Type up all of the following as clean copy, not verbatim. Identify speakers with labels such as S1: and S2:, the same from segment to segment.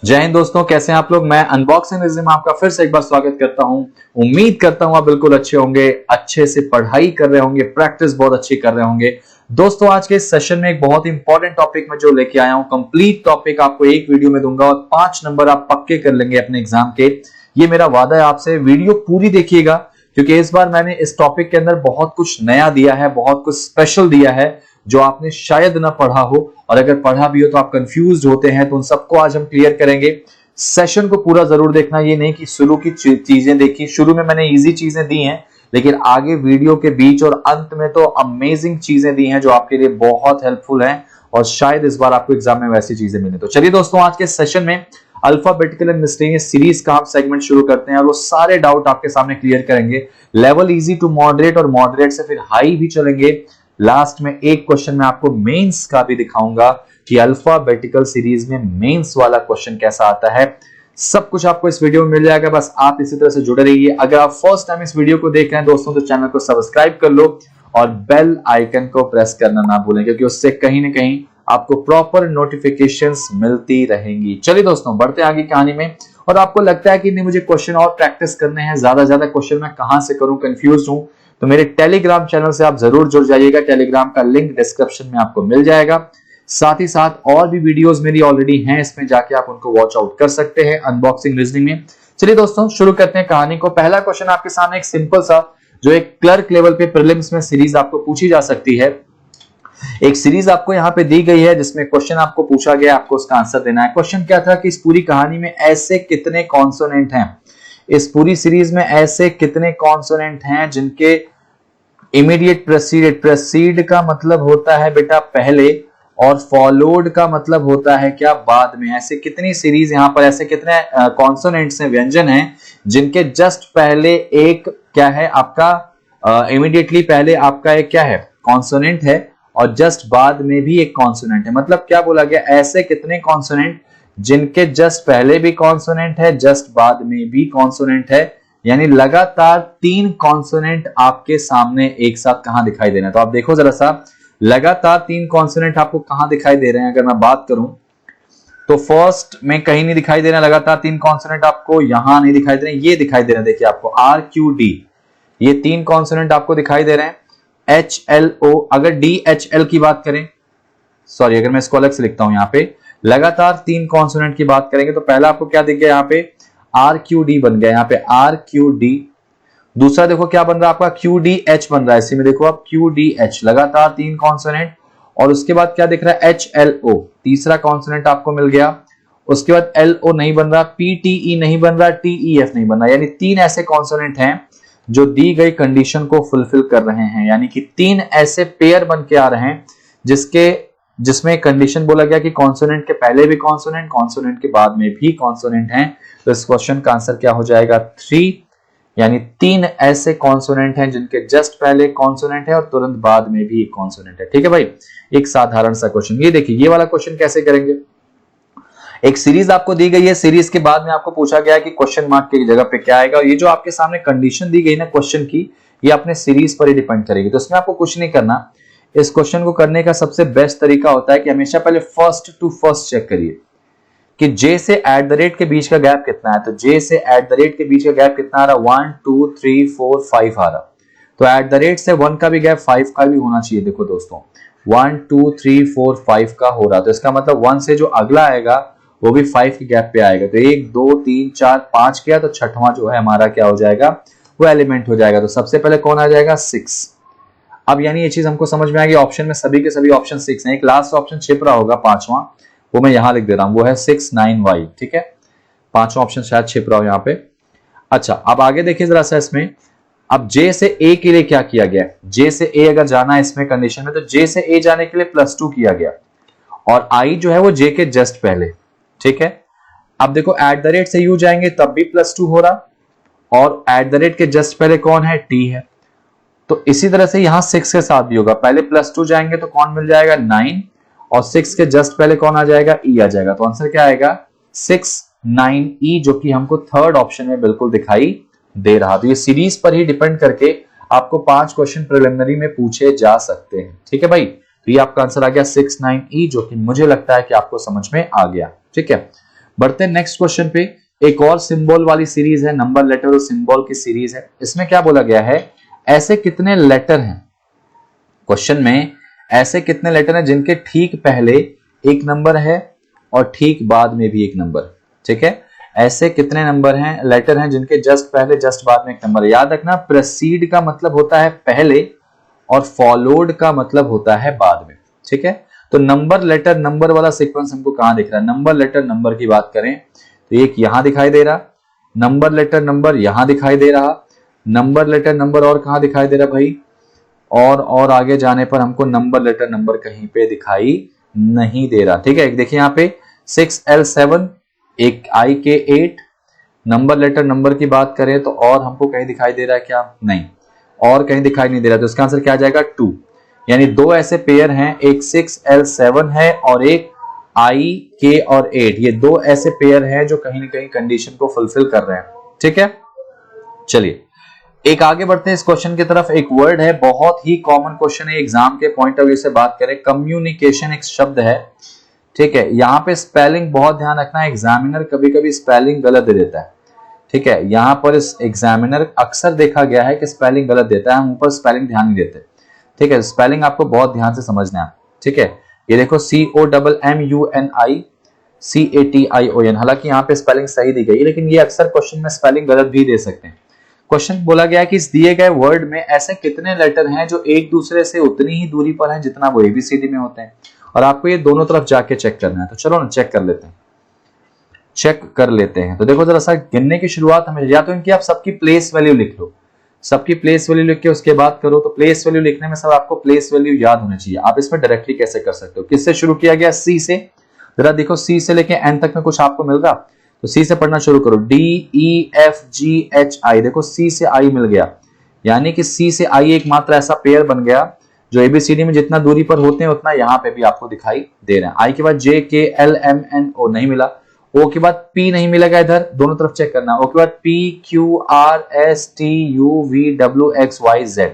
S1: जय हिंद दोस्तों, कैसे हैं आप लोग। मैं अनबॉक्सिंग रिज्यूम में आपका फिर से एक बार स्वागत करता हूं। उम्मीद करता हूं आप बिल्कुल अच्छे होंगे, अच्छे से पढ़ाई कर रहे होंगे, प्रैक्टिस बहुत अच्छी कर रहे होंगे। दोस्तों आज के इस सेशन में एक बहुत इंपॉर्टेंट टॉपिक में जो लेके आया हूं, कंप्लीट टॉपिक आपको एक वीडियो में दूंगा और 5 नंबर आप पक्के कर लेंगे अपने एग्जाम के। ये मेरा वादा है आपसे, वीडियो पूरी देखिएगा क्योंकि इस बार मैंने इस टॉपिक के अंदर बहुत कुछ नया दिया है, बहुत कुछ स्पेशल दिया है जो आपने शायद ना पढ़ा हो, और अगर पढ़ा भी हो तो आप कंफ्यूज होते हैं, तो उन सबको आज हम क्लियर करेंगे। सेशन को पूरा जरूर देखना, ये नहीं कि शुरू की चीजें देखी। शुरू में मैंने इजी चीजें दी हैं, लेकिन आगे वीडियो के बीच और अंत में तो अमेजिंग चीजें दी हैं जो आपके लिए बहुत हेल्पफुल हैं और शायद इस बार आपको एग्जाम में वैसी चीजें मिले। तो चलिए दोस्तों, आज के सेशन में अल्फाबेटिकल एंड मिस्टेरियस सीरीज का हम सेगमेंट शुरू करते हैं और वो सारे डाउट आपके सामने क्लियर करेंगे। लेवल इजी टू मॉडरेट और मॉडरेट से फिर हाई भी चलेंगे। लास्ट में एक क्वेश्चन मैं आपको मेंस का भी दिखाऊंगा कि अल्फाबेटिकल सीरीज में मेंस वाला क्वेश्चन कैसा आता है। सब कुछ आपको इस वीडियो में मिल जाएगा, बस आप इसी तरह से जुड़े रहिए। अगर आप फर्स्ट टाइम इस वीडियो को देख रहे हैं दोस्तों, तो चैनल को सब्सक्राइब कर लो और बेल आइकन को प्रेस करना ना भूलें, क्योंकि उससे कहीं ना कहीं आपको प्रॉपर नोटिफिकेशंस मिलती रहेंगी। चलिए दोस्तों, बढ़ते आगे कहानी में। और आपको लगता है कि नहीं मुझे क्वेश्चन और प्रैक्टिस करने हैं, ज्यादा क्वेश्चन मैं कहां से करूं, कंफ्यूज हूं, तो मेरे टेलीग्राम चैनल से आप जरूर जुड़ जाइएगा। टेलीग्राम का लिंक डिस्क्रिप्शन में आपको मिल जाएगा। साथ ही साथ और भी वीडियोस मेरी ऑलरेडी हैं, इसमें जाके आप उनको वॉच आउट कर सकते हैं अनबॉक्सिंग रीजनिंग में। चलिए दोस्तों, शुरू करते हैं कहानी को। पहला क्वेश्चन आपके सामने एक सिंपल सा, जो एक क्लर्क लेवल पे प्रीलिम्स में सीरीज आपको पूछी जा सकती है। एक सीरीज आपको यहाँ पे दी गई है जिसमें क्वेश्चन आपको पूछा गया, आपको उसका आंसर देना है। क्वेश्चन क्या था कि इस पूरी कहानी में ऐसे कितने कॉन्सोनेंट हैं, इस पूरी सीरीज में ऐसे कितने कॉन्सोनेंट हैं जिनके इमीडिएट प्रेसीडेड, प्रेसीड का मतलब होता है बेटा पहले, और फॉलोड का मतलब होता है क्या, बाद में। ऐसे कितनी सीरीज यहाँ पर, ऐसे कितने कॉन्सोनेंट्स हैं, व्यंजन हैं जिनके जस्ट पहले एक क्या है आपका, इमीडिएटली पहले आपका एक क्या है, कॉन्सोनेंट है, और जस्ट बाद में भी एक कॉन्सोनेंट है। मतलब क्या बोला गया, ऐसे कितने कॉन्सोनेंट जिनके जस्ट पहले भी कॉन्सोनेंट है, जस्ट बाद में भी कॉन्सोनेंट है। यानी लगातार 3 कॉन्सोनेंट आपके सामने एक साथ कहां दिखाई दे रहे हैं। तो आप देखो जरा सा, लगातार 3 कॉन्सोनेंट आपको कहां दिखाई दे रहे हैं। अगर मैं बात करूं तो फर्स्ट में कहीं नहीं दिखाई दे रहा, लगातार 3 कॉन्सोनेंट आपको यहां नहीं दिखाई दे रहे, ये दिखाई दे रहे हैं। देखिए आपको आर क्यू डी, ये 3 कॉन्सोनेंट आपको दिखाई दे रहे हैं। एच एल ओ, अगर डी एच एल की बात करें, सॉरी अगर मैं इसको अलग से लिखता हूं, यहां पे लगातार 3 कॉन्सोनेंट की बात करेंगे तो पहला आपको क्या दिख गया, यहाँ पे आर क्यू डी बन गया, यहाँ पे आर क्यू डी। दूसरा देखो क्या बन रहा है आपका, क्यू डी एच बन रहा है। इसी में देखो आप क्यू डी एच, लगातार 3 कॉन्सोनेंट। और उसके बाद क्या दिख रहा है, एच एल ओ, तीसरा कॉन्सोनेंट आपको मिल गया। उसके बाद एल ओ नहीं बन रहा, पी टी ई नहीं बन रहा, टी ई एफ नहीं बन रहा। यानी 3 ऐसे कॉन्सोनेंट हैं जो दी गई कंडीशन को फुलफिल कर रहे हैं। यानी कि 3 ऐसे पेयर बन के आ रहे हैं जिसमें कंडीशन बोला गया कि कॉन्सोनेंट के पहले भी कॉन्सोनेंट, कॉन्सोनेंट के बाद में भी कॉन्सोनेंट हैं। तो इस क्वेश्चन का आंसर क्या हो जाएगा, 3। यानी 3 ऐसे कॉन्सोनेंट हैं जिनके जस्ट पहले कॉन्सोनेंट है और तुरंत बाद में भी एक कॉन्सोनेंट है। ठीक है भाई, एक साधारण सा क्वेश्चन। ये देखिए, ये वाला क्वेश्चन कैसे करेंगे। एक सीरीज आपको दी गई है, सीरीज के बाद में आपको पूछा गया है कि क्वेश्चन मार्क की जगह पे क्या आएगा। ये जो आपके सामने कंडीशन दी गई ना क्वेश्चन की, ये अपने सीरीज पर ही डिपेंड करेगी। तो इसमें आपको कुछ नहीं करना। इस क्वेश्चन को करने का सबसे बेस्ट तरीका होता है कि हमेशा पहले फर्स्ट टू फर्स्ट चेक करिए कि जे से एट द रेट के बीच का गैप कितना है। तो जे से एट द रेट के बीच का गैप कितना आ रहा, 1 2 3 4 5 आ रहा। तो एट द रेट से 1 का भी गैप 5 का भी होना चाहिए। देखो दोस्तों, 1 2 3 4 5 का हो रहा, तो इसका मतलब 1 से जो अगला आएगा वो भी 5 के गैप पे आएगा। तो 1 2 3 4 5 किया, तो छठवां जो है हमारा क्या हो जाएगा, वो एलिमेंट हो जाएगा। तो सबसे पहले कौन आ जाएगा, 6। अब यानी ये चीज हमको समझ में आ गई, ऑप्शन में सभी के सभी ऑप्शन 6 हैं। एक लास्ट ऑप्शन छिप रहा होगा 5वां, वो मैं यहां लिख दे रहा हूं, वो है 6 9 वाई। ठीक है, 5वां ऑप्शन शायद छिप रहा हो यहाँ पे। अच्छा, अब आगे देखिए जरा सा इसमें। अब जे से ए के लिए क्या किया गया, जे से ए अगर जाना है इसमें कंडीशन में, तो जे से ए जाने के लिए +2 किया गया, और आई जो है वो जे के जस्ट पहले। ठीक है, अब देखो एट द रेट से यू जाएंगे तब भी +2 हो रहा, और एट द रेट के जस्ट पहले कौन है, टी है। तो इसी तरह से यहां 6 के साथ भी होगा, पहले +2 जाएंगे तो कौन मिल जाएगा, 9, और 6 के जस्ट पहले कौन आ जाएगा, ई आ जाएगा। तो आंसर क्या आएगा, 6 9 ई, जो कि हमको थर्ड ऑप्शन में बिल्कुल दिखाई दे रहा। तो ये सीरीज पर ही डिपेंड करके आपको 5 क्वेश्चन प्रिलिमिनरी में पूछे जा सकते हैं। ठीक है भाई, तो ये आपका आंसर आ गया 6 9 ई, जो कि मुझे लगता है कि आपको समझ में आ गया। ठीक है, बढ़ते हैं नेक्स्ट क्वेश्चन पे। एक और सिंबल वाली सीरीज है, नंबर लेटर और सिंबल की सीरीज है। इसमें क्या बोला गया है, ऐसे कितने लेटर हैं, क्वेश्चन में ऐसे कितने लेटर हैं जिनके ठीक पहले एक नंबर है और ठीक बाद में भी एक नंबर। ठीक है, ऐसे कितने नंबर हैं, लेटर हैं जिनके जस्ट पहले जस्ट बाद में एक नंबर। याद रखना, प्रेसीड का मतलब होता है पहले और फॉलोड का मतलब होता है बाद में। ठीक है, तो नंबर लेटर नंबर वाला सीक्वेंस हमको कहां दिख रहा है, नंबर लेटर नंबर की बात करें तो एक यहां दिखाई दे रहा, नंबर लेटर नंबर यहां दिखाई दे रहा, नंबर लेटर नंबर और कहां दिखाई दे रहा भाई, और आगे जाने पर हमको नंबर लेटर नंबर कहीं पे दिखाई नहीं दे रहा। ठीक है, एक देखिए यहाँ पे 6L7, एक IK8। नंबर लेटर नंबर की बात करें तो और हमको कहीं दिखाई दे रहा है क्या, नहीं, और कहीं दिखाई नहीं दे रहा, तो इसका आंसर क्या आ जाएगा 2। यानी दो ऐसे पेयर हैं, एक 6L7 है और एक IK और 8। ये दो ऐसे पेयर हैं जो कहीं ना कहीं कंडीशन को फुलफिल कर रहे हैं। ठीक है, चलिए एक आगे बढ़ते हैं इस क्वेश्चन की तरफ। एक वर्ड है, बहुत ही कॉमन क्वेश्चन है एग्जाम के पॉइंट ऑफ व्यू से बात करें, कम्युनिकेशन एक शब्द है। ठीक है, यहाँ पे स्पेलिंग बहुत ध्यान रखना, एग्जामिनर कभी कभी स्पेलिंग गलत दे देता है। ठीक है, यहाँ पर इस एग्जामिनर अक्सर देखा गया है कि स्पेलिंग गलत देता है, हम ऊपर स्पेलिंग ध्यान नहीं देते। ठीक है, स्पेलिंग आपको बहुत ध्यान से समझना है। ठीक है, ये देखो COMMUNI CATION, हालांकि यहाँ पे स्पेलिंग सही दी गई, लेकिन ये अक्सर क्वेश्चन में स्पेलिंग गलत भी दे सकते हैं। क्वेश्चन बोला गया कि इस दिए गए वर्ड में ऐसे कितने लेटर हैं जो एक दूसरे से उतनी ही दूरी पर हैं जितना वो ABCD में होते हैं, और आपको ये दोनों तरफ जाके चेक करना है। तो चलो ना चेक कर लेते हैं। तो देखो जरा सा गिनने की शुरुआत हमें, या तो इनकी आप सबकी प्लेस वैल्यू लिख लो, सबकी प्लेस वैल्यू लिख के उसके बाद करो। तो प्लेस वैल्यू लिखने में सब आपको प्लेस वैल्यू याद होना चाहिए। आप इसमें डायरेक्टली कैसे कर सकते हो, किससे शुरू किया गया, C से। जरा देखो C से लेके N तक में कुछ आपको मिल रहा, तो C से पढ़ना शुरू करो, DEFGHI। देखो C से I मिल गया, यानी कि C से I एक मात्र ऐसा पेयर बन गया जो ABCD में जितना दूरी पर होते हैं उतना यहाँ पे भी आपको दिखाई दे रहा है। I के बाद JKLMNO नहीं मिला, O के बाद P नहीं मिलेगा, इधर दोनों तरफ चेक करना। O के बाद PQRSTUVWXYZ,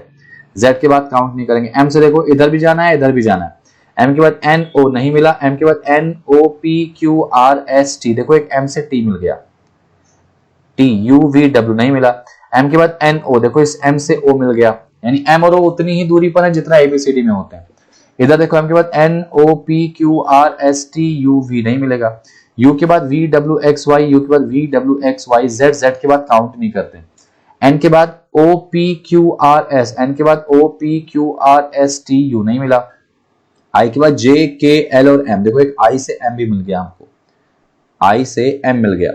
S1: Z के बाद काउंट नहीं करेंगे। M से देखो इधर भी जाना है इधर भी जाना है। M के बाद NO नहीं मिला, M के बाद NOPQRST, देखो एक M से T मिल गया, TUVW नहीं मिला। M के बाद NO, देखो इस M से O मिल गया, यानी M और O उतनी ही दूरी पर है जितना ABCD में होते हैं। इधर देखो M के बाद NOPQRSTUV नहीं मिलेगा, U के बाद VWXY, U के बाद VWXYZ, Z के बाद काउंट नहीं करते। N के बाद OPQRS, N के बाद OPQRSTU नहीं मिला। I के बाद JKL और M, देखो एक I से M भी मिल गया हमको, I से M मिल गया।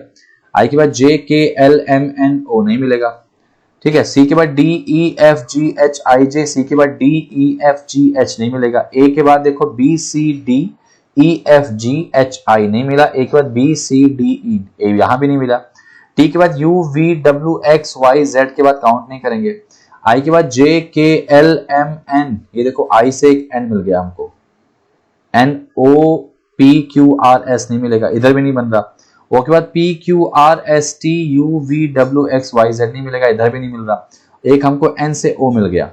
S1: I के बाद JKLMNO नहीं मिलेगा। ठीक है, C के बाद DEFGHIJ, C के बाद DEFGH नहीं मिलेगा। A के बाद देखो BCDEFGHI नहीं मिला, A के बाद BCDE, A यहां भी नहीं मिला। T के बाद UVWXYZ के बाद काउंट नहीं करेंगे। I के बाद JKLMN, ये देखो I से एक N मिल गया हमको, NOPQRS नहीं मिलेगा, इधर भी नहीं बन रहा। O के बाद PQRSTUVWXYZ नहीं मिलेगा, इधर भी नहीं मिल रहा। एक हमको N से O मिल गया,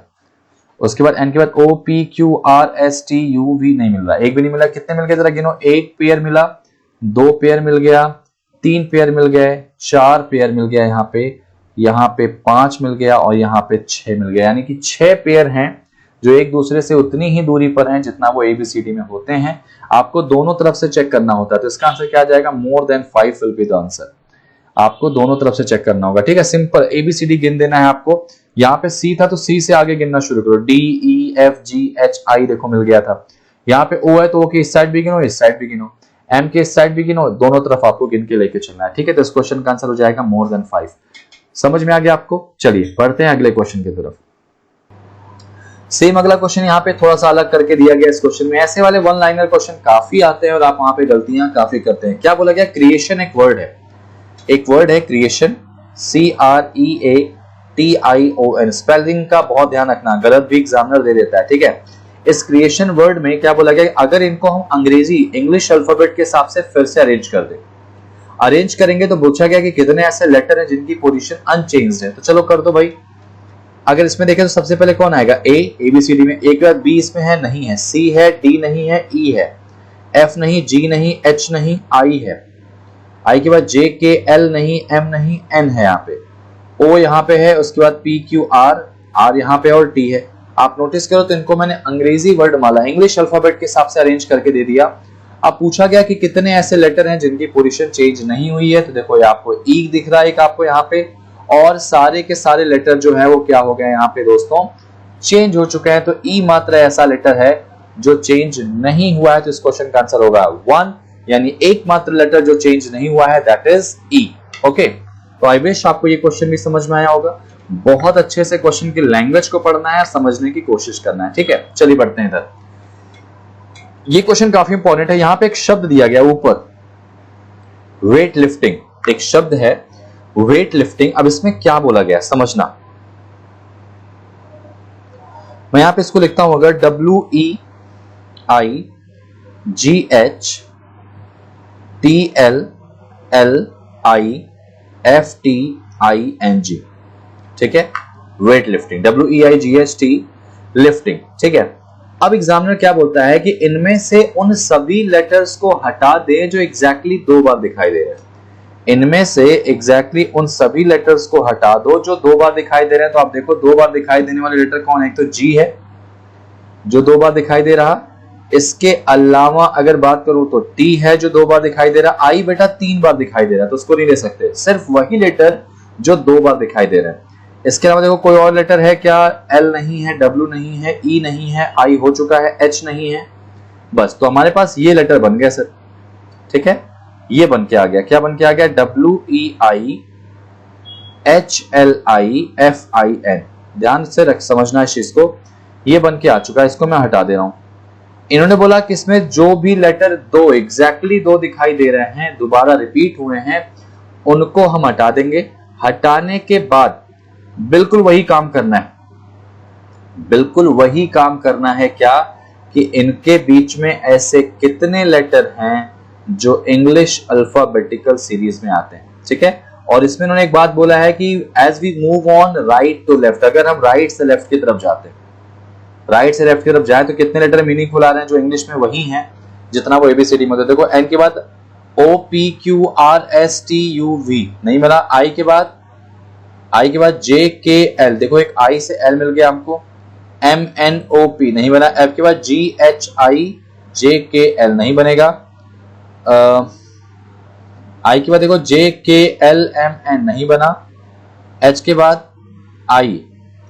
S1: उसके बाद N के बाद OPQRSTUV नहीं मिल रहा, एक भी नहीं मिला। कितने मिल गए जरा गिनो, एक पेयर मिला, दो पेयर मिल गया, तीन पेयर मिल गए, चार पेयर मिल गया, यहाँ पे 5 मिल गया और यहाँ पे 6 मिल गया, यानी कि 6 पेयर हैं जो एक दूसरे से उतनी ही दूरी पर हैं जितना वो ABCD में होते हैं। आपको दोनों तरफ से चेक करना होता है, तो इसका आंसर क्या आ जाएगा, more than 5 will be the answer. आपको दोनों तरफ से चेक करना होगा। ठीक है, सिंपल ABCD गिन देना है आपको। यहाँ पे C था तो C से आगे गिनना शुरू करो, DEFGHI देखो मिल गया था। यहाँ पे O है तो O के इस साइड भी गिनो, इस साइड भी गिनो, M के इस साइड भी गिनो, दोनों तरफ आपको गिन के लेके चलना है। ठीक है, तो इस क्वेश्चन का आंसर हो जाएगा मोर देन 5। समझ में आ गया आपको। चलिए बढ़ते हैं अगले क्वेश्चन की तरफ। सेम अगला क्वेश्चन यहाँ पे थोड़ा सा अलग करके दिया गया। इस क्वेश्चन में ऐसे वाले वन लाइनर क्वेश्चन काफी आते हैं और आप वहां पे गलतियां काफी करते हैं। क्या बोला गया, क्रिएशन एक वर्ड है, एक वर्ड है क्रिएशन, CREATION। स्पेलिंग का बहुत ध्यान रखना, गलत भी एग्जामिनर दे देता है। ठीक है, इस क्रिएशन वर्ड में क्या बोला गया, अगर इनको हम अंग्रेजी इंग्लिश अल्फाबेट के हिसाब से फिर से अरेंज कर दें, अरेंज करेंगे तो पूछा गया कि कितने ऐसे लेटर हैं जिनकी पोजीशन अनचेंज्ड है। तो चलो कर दो भाई। अगर इसमें देखें तो सबसे पहले कौन आएगा, ABCD में। एक बार B इसमें है, नहीं है, C है, D नहीं है, E है, F नहीं, G नहीं, H नहीं, I है। आई के बाद जे के एल नहीं, एम नहीं, एन है यहाँ पे, ओ यहाँ पे है, उसके बाद पी क्यू आर, आर यहाँ पे और टी है। आप नोटिस करो तो इनको मैंने अंग्रेजी वर्डमाला इंग्लिश अल्फाबेट के हिसाब से अरेंज करके दे दिया। अब पूछा गया कि कितने ऐसे लेटर हैं जिनकी पोजीशन चेंज नहीं हुई है, तो देखो ये आपको ई दिख रहा है एक आपको यहाँ पे, और सारे के सारे लेटर जो है वो क्या हो गए यहाँ पे दोस्तों, चेंज हो चुके हैं। तो ई मात्र ऐसा लेटर है जो चेंज नहीं हुआ है, तो इस क्वेश्चन का आंसर होगा 1, यानी एकमात्र लेटर जो चेंज नहीं हुआ है दैट इज ई। ओके, तो आई विश आपको ये क्वेश्चन भी समझ में आया होगा। बहुत अच्छे से क्वेश्चन की लैंग्वेज को पढ़ना है, समझने की कोशिश करना है। ठीक है, चलिए बढ़ते हैं इधर। ये क्वेश्चन काफी इंपॉर्टेंट है। यहां पे एक शब्द दिया गया ऊपर, वेट लिफ्टिंग, एक शब्द है वेट लिफ्टिंग। अब इसमें क्या बोला गया समझना। मैं यहां पे इसको लिखता हूं, अगर WEIGHTLLIFTING, ठीक है, वेट लिफ्टिंग, WEIGHT लिफ्टिंग। ठीक है, अब एग्जामिनर क्या बोलता है कि इनमें से उन सभी लेटर्स को हटा दे जो एग्जैक्टली 2 बार दिखाई दे रहे हैं। इनमें से एग्जैक्टली उन सभी लेटर्स को हटा दो जो 2 बार दिखाई दे रहे हैं। तो आप देखो 2 बार दिखाई देने वाले लेटर कौन है, एक तो जी है जो 2 बार दिखाई दे रहा, इसके अलावा अगर बात करूं तो टी है जो 2 बार दिखाई दे रहा, आई बेटा 3 बार दिखाई दे रहा तो उसको नहीं ले सकते, सिर्फ वही लेटर जो 2 बार दिखाई दे रहे हैं। इसके अलावा देखो कोई और लेटर है क्या, एल नहीं है, डब्ल्यू नहीं है, ई नहीं है, आई हो चुका है, एच नहीं है, बस। तो हमारे पास ये लेटर बन गया सर। ठीक है, ये बन के आ गया, क्या बन के आ गया, WEIHLIFIN। ध्यान से रख, समझना इस चीज को, ये बन के आ चुका है, इसको मैं हटा दे रहा हूं। इन्होंने बोला कि इसमें जो भी लेटर 2 एग्जैक्टली 2 दिखाई दे रहे हैं, दोबारा रिपीट हुए हैं, उनको हम हटा देंगे। हटाने के बाद बिल्कुल वही काम करना है, बिल्कुल वही काम करना है क्या, कि इनके बीच में ऐसे कितने लेटर हैं जो इंग्लिश अल्फाबेटिकल सीरीज में आते हैं। ठीक है, और इसमें उन्होंने एक बात बोला है कि as we move on right to left, अगर हम राइट से लेफ्ट की तरफ जाते हैं, राइट से लेफ्ट की तरफ जाए तो कितने लेटर मीनिंगफुल आ रहे हैं जो इंग्लिश में वही हैं जितना वो एबीसीडी में होता है। देखो एन के बाद OPQRSTUV नहीं मिला, आई के बाद JKL, देखो एक आई से एल मिल गया हमको, MNOP नहीं बना, एफ के बाद GHIJKL नहीं बनेगा, आई के बाद देखो JKLMN नहीं बना, एच के बाद आई,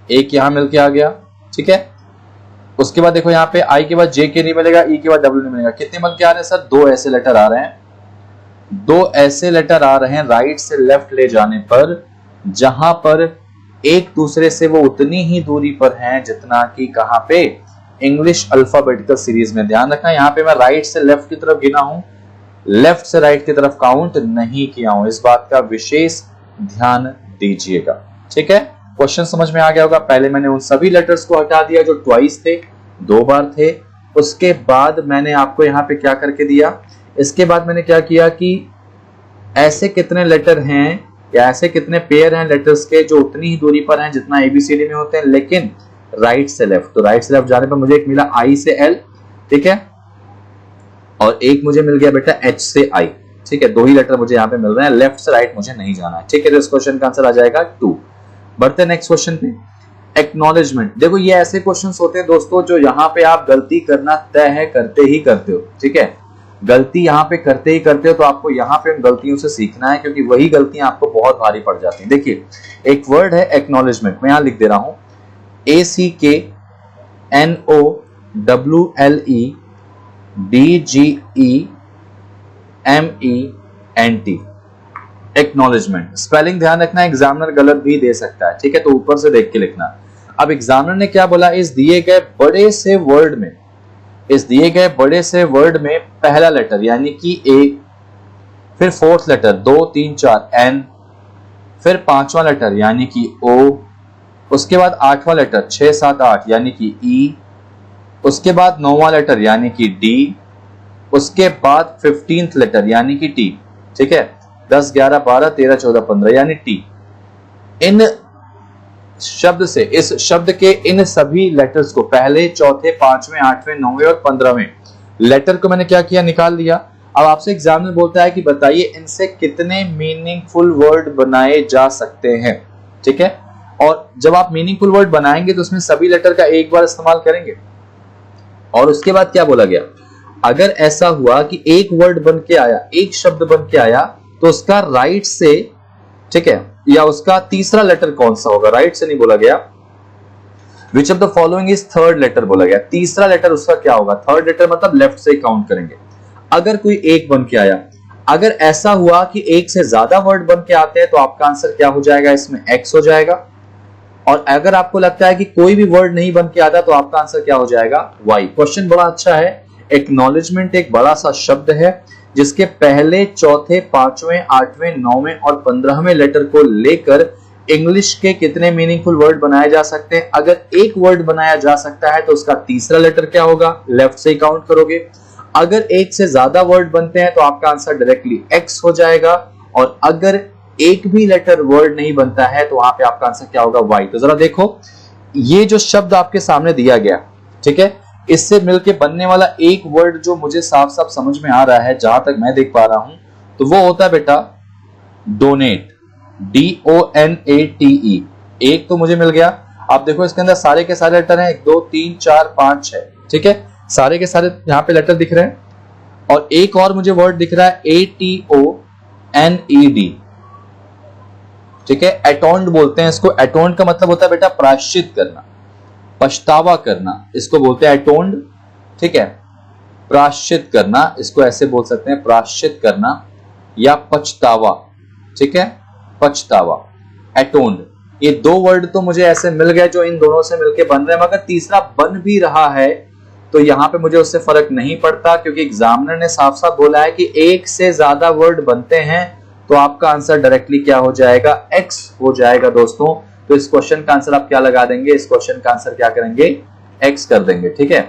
S1: एक यहां मिलके आ गया। ठीक है, उसके बाद देखो यहाँ पे आई के बाद JK नहीं मिलेगा, ई के बाद W नहीं मिलेगा। कितने बन के आ रहे हैं सर, 2 ऐसे लेटर आ रहे हैं, 2 ऐसे लेटर आ रहे हैं राइट से लेफ्ट ले जाने पर, जहां पर एक दूसरे से वो उतनी ही दूरी पर हैं जितना कि कहां पे, इंग्लिश अल्फाबेटिकल सीरीज में। ध्यान रखना, यहाँ पे मैं राइट से लेफ्ट की तरफ गिना हूं, लेफ्ट से राइट की तरफ काउंट नहीं किया हूं, इस बात का विशेष ध्यान दीजिएगा। ठीक है, क्वेश्चन समझ में आ गया होगा। पहले मैंने उन सभी लेटर्स को हटा दिया जो ट्वाइस थे, 2 बार थे, उसके बाद मैंने आपको यहाँ पे क्या करके दिया, इसके बाद मैंने क्या किया कि ऐसे कितने लेटर हैं या ऐसे कितने पेयर हैं लेटर्स के जो उतनी ही दूरी पर हैं जितना एबीसीडी में होते हैं, लेकिन राइट से लेफ्ट। तो राइट से लेफ्ट जाने पर मुझे एक मिला आई से एल, ठीक है, और एक मुझे मिल गया बेटा एच से आई। ठीक है, 2 ही लेटर मुझे यहाँ पे मिल रहे हैं, लेफ्ट से राइट मुझे नहीं जाना है। ठीक है, तो इस क्वेश्चन का आंसर आ जाएगा 2। बढ़ते हैं नेक्स्ट क्वेश्चन पे, एक्नॉलेजमेंट। देखो ये ऐसे क्वेश्चंस होते हैं दोस्तों जो यहाँ पे आप गलती करना तय है, करते ही करते हो। ठीक है, गलती यहाँ पे करते ही करते हो, तो आपको यहाँ पे उन गलतियों से सीखना है, क्योंकि वही गलतियां आपको बहुत भारी पड़ जाती हैं। देखिए एक वर्ड है एक्नॉलेजमेंट, मैं यहाँ लिख दे रहा हूं ACKNOWLEDGEMENT, एक्नॉलेजमेंट। स्पेलिंग ध्यान रखना, एग्जामिनर गलत भी दे सकता है। ठीक है, तो ऊपर से देख के लिखना। अब एग्जामिनर ने क्या बोला, इस दिए गए बड़े से वर्ड में, इस दिए गए बड़े से वर्ड में पहला लेटर यानी कि ए, फिर 4th लेटर 2 3 4 एन, फिर 5वां लेटर यानी कि ओ, उसके बाद 8वां लेटर 6 7 8 यानी कि ई, उसके बाद 9वां लेटर यानी कि डी, उसके बाद 15th लेटर यानी कि टी। ठीक है, 10 11 12 13 14 15 यानी टी। इन शब्द से, इस शब्द के इन सभी लेटर्स को, पहले, चौथे, 5वें, 8वें, 9वें और 15वें लेटर को मैंने क्या किया, निकाल लिया। अब आपसे एग्जामिनर बोलता है कि बताइए इनसे कितने मीनिंगफुल वर्ड बनाए जा सकते हैं, ठीक है। और जब आप मीनिंगफुल वर्ड बनाएंगे तो उसमें सभी लेटर का एक बार इस्तेमाल करेंगे। और उसके बाद क्या बोला गया, अगर ऐसा हुआ कि एक वर्ड बन के आया, एक शब्द बन के आया, तो उसका राइट से, ठीक है, या उसका तीसरा लेटर कौन सा होगा, राइट से नहीं बोला गया, which of the following is third letter बोला गया, तीसरा लेटर उसका क्या होगा, थर्ड लेटर मतलब लेफ्ट से काउंट करेंगे। अगर कोई एक बन के आया, अगर ऐसा हुआ कि एक से ज्यादा वर्ड बन के आते हैं तो आपका आंसर क्या हो जाएगा, इसमें एक्स हो जाएगा। और अगर आपको लगता है कि कोई भी वर्ड नहीं बन के आता तो आपका आंसर क्या हो जाएगा, वाई। क्वेश्चन बड़ा अच्छा है। एक्नॉलेजमेंट एक बड़ा सा शब्द है जिसके पहले, चौथे, पांचवें, आठवें, नौवें और 15वें लेटर को लेकर इंग्लिश के कितने मीनिंगफुल वर्ड बनाए जा सकते हैं। अगर एक वर्ड बनाया जा सकता है तो उसका तीसरा लेटर क्या होगा, लेफ्ट से काउंट करोगे। अगर एक से ज्यादा वर्ड बनते हैं तो आपका आंसर डायरेक्टली एक्स हो जाएगा। और अगर एक भी लेटर वर्ड नहीं बनता है तो वहां पे आपका आंसर क्या होगा, वाई। तो जरा देखो, ये जो शब्द आपके सामने दिया गया, ठीक है, इससे मिलके बनने वाला एक वर्ड जो मुझे साफ साफ समझ में आ रहा है, जहां तक मैं देख पा रहा हूं, तो वो होता है बेटा डोनेट, DONATE। एक तो मुझे मिल गया। आप देखो इसके अंदर सारे के सारे लेटर हैं, 1 2 3 4 5 6, ठीक है, सारे के सारे यहां पे लेटर दिख रहे हैं। और एक और मुझे वर्ड दिख रहा है ATONED, ठीक है, एटोन्ड बोलते हैं इसको। एटोन्ड का मतलब होता है बेटा प्रायश्चित करना, पछतावा करना, इसको बोलते हैं एटोन्ड, ठीक है। प्रायश्चित करना, इसको ऐसे बोल सकते हैं, प्रायश्चित करना या पछतावा, ठीक है, पछतावा, एटोन्ड। ये दो वर्ड तो मुझे ऐसे मिल गए जो इन दोनों से मिलके बन रहे हैं। मगर तीसरा बन भी रहा है तो यहां पे मुझे उससे फर्क नहीं पड़ता, क्योंकि एग्जामिनर ने साफ साफ बोला है कि एक से ज्यादा वर्ड बनते हैं तो आपका आंसर डायरेक्टली क्या हो जाएगा, एक्स हो जाएगा दोस्तों। तो इस क्वेश्चन का आंसर आप क्या लगा देंगे, इस क्वेश्चन का आंसर क्या करेंगे, एक्स कर देंगे, ठीक है।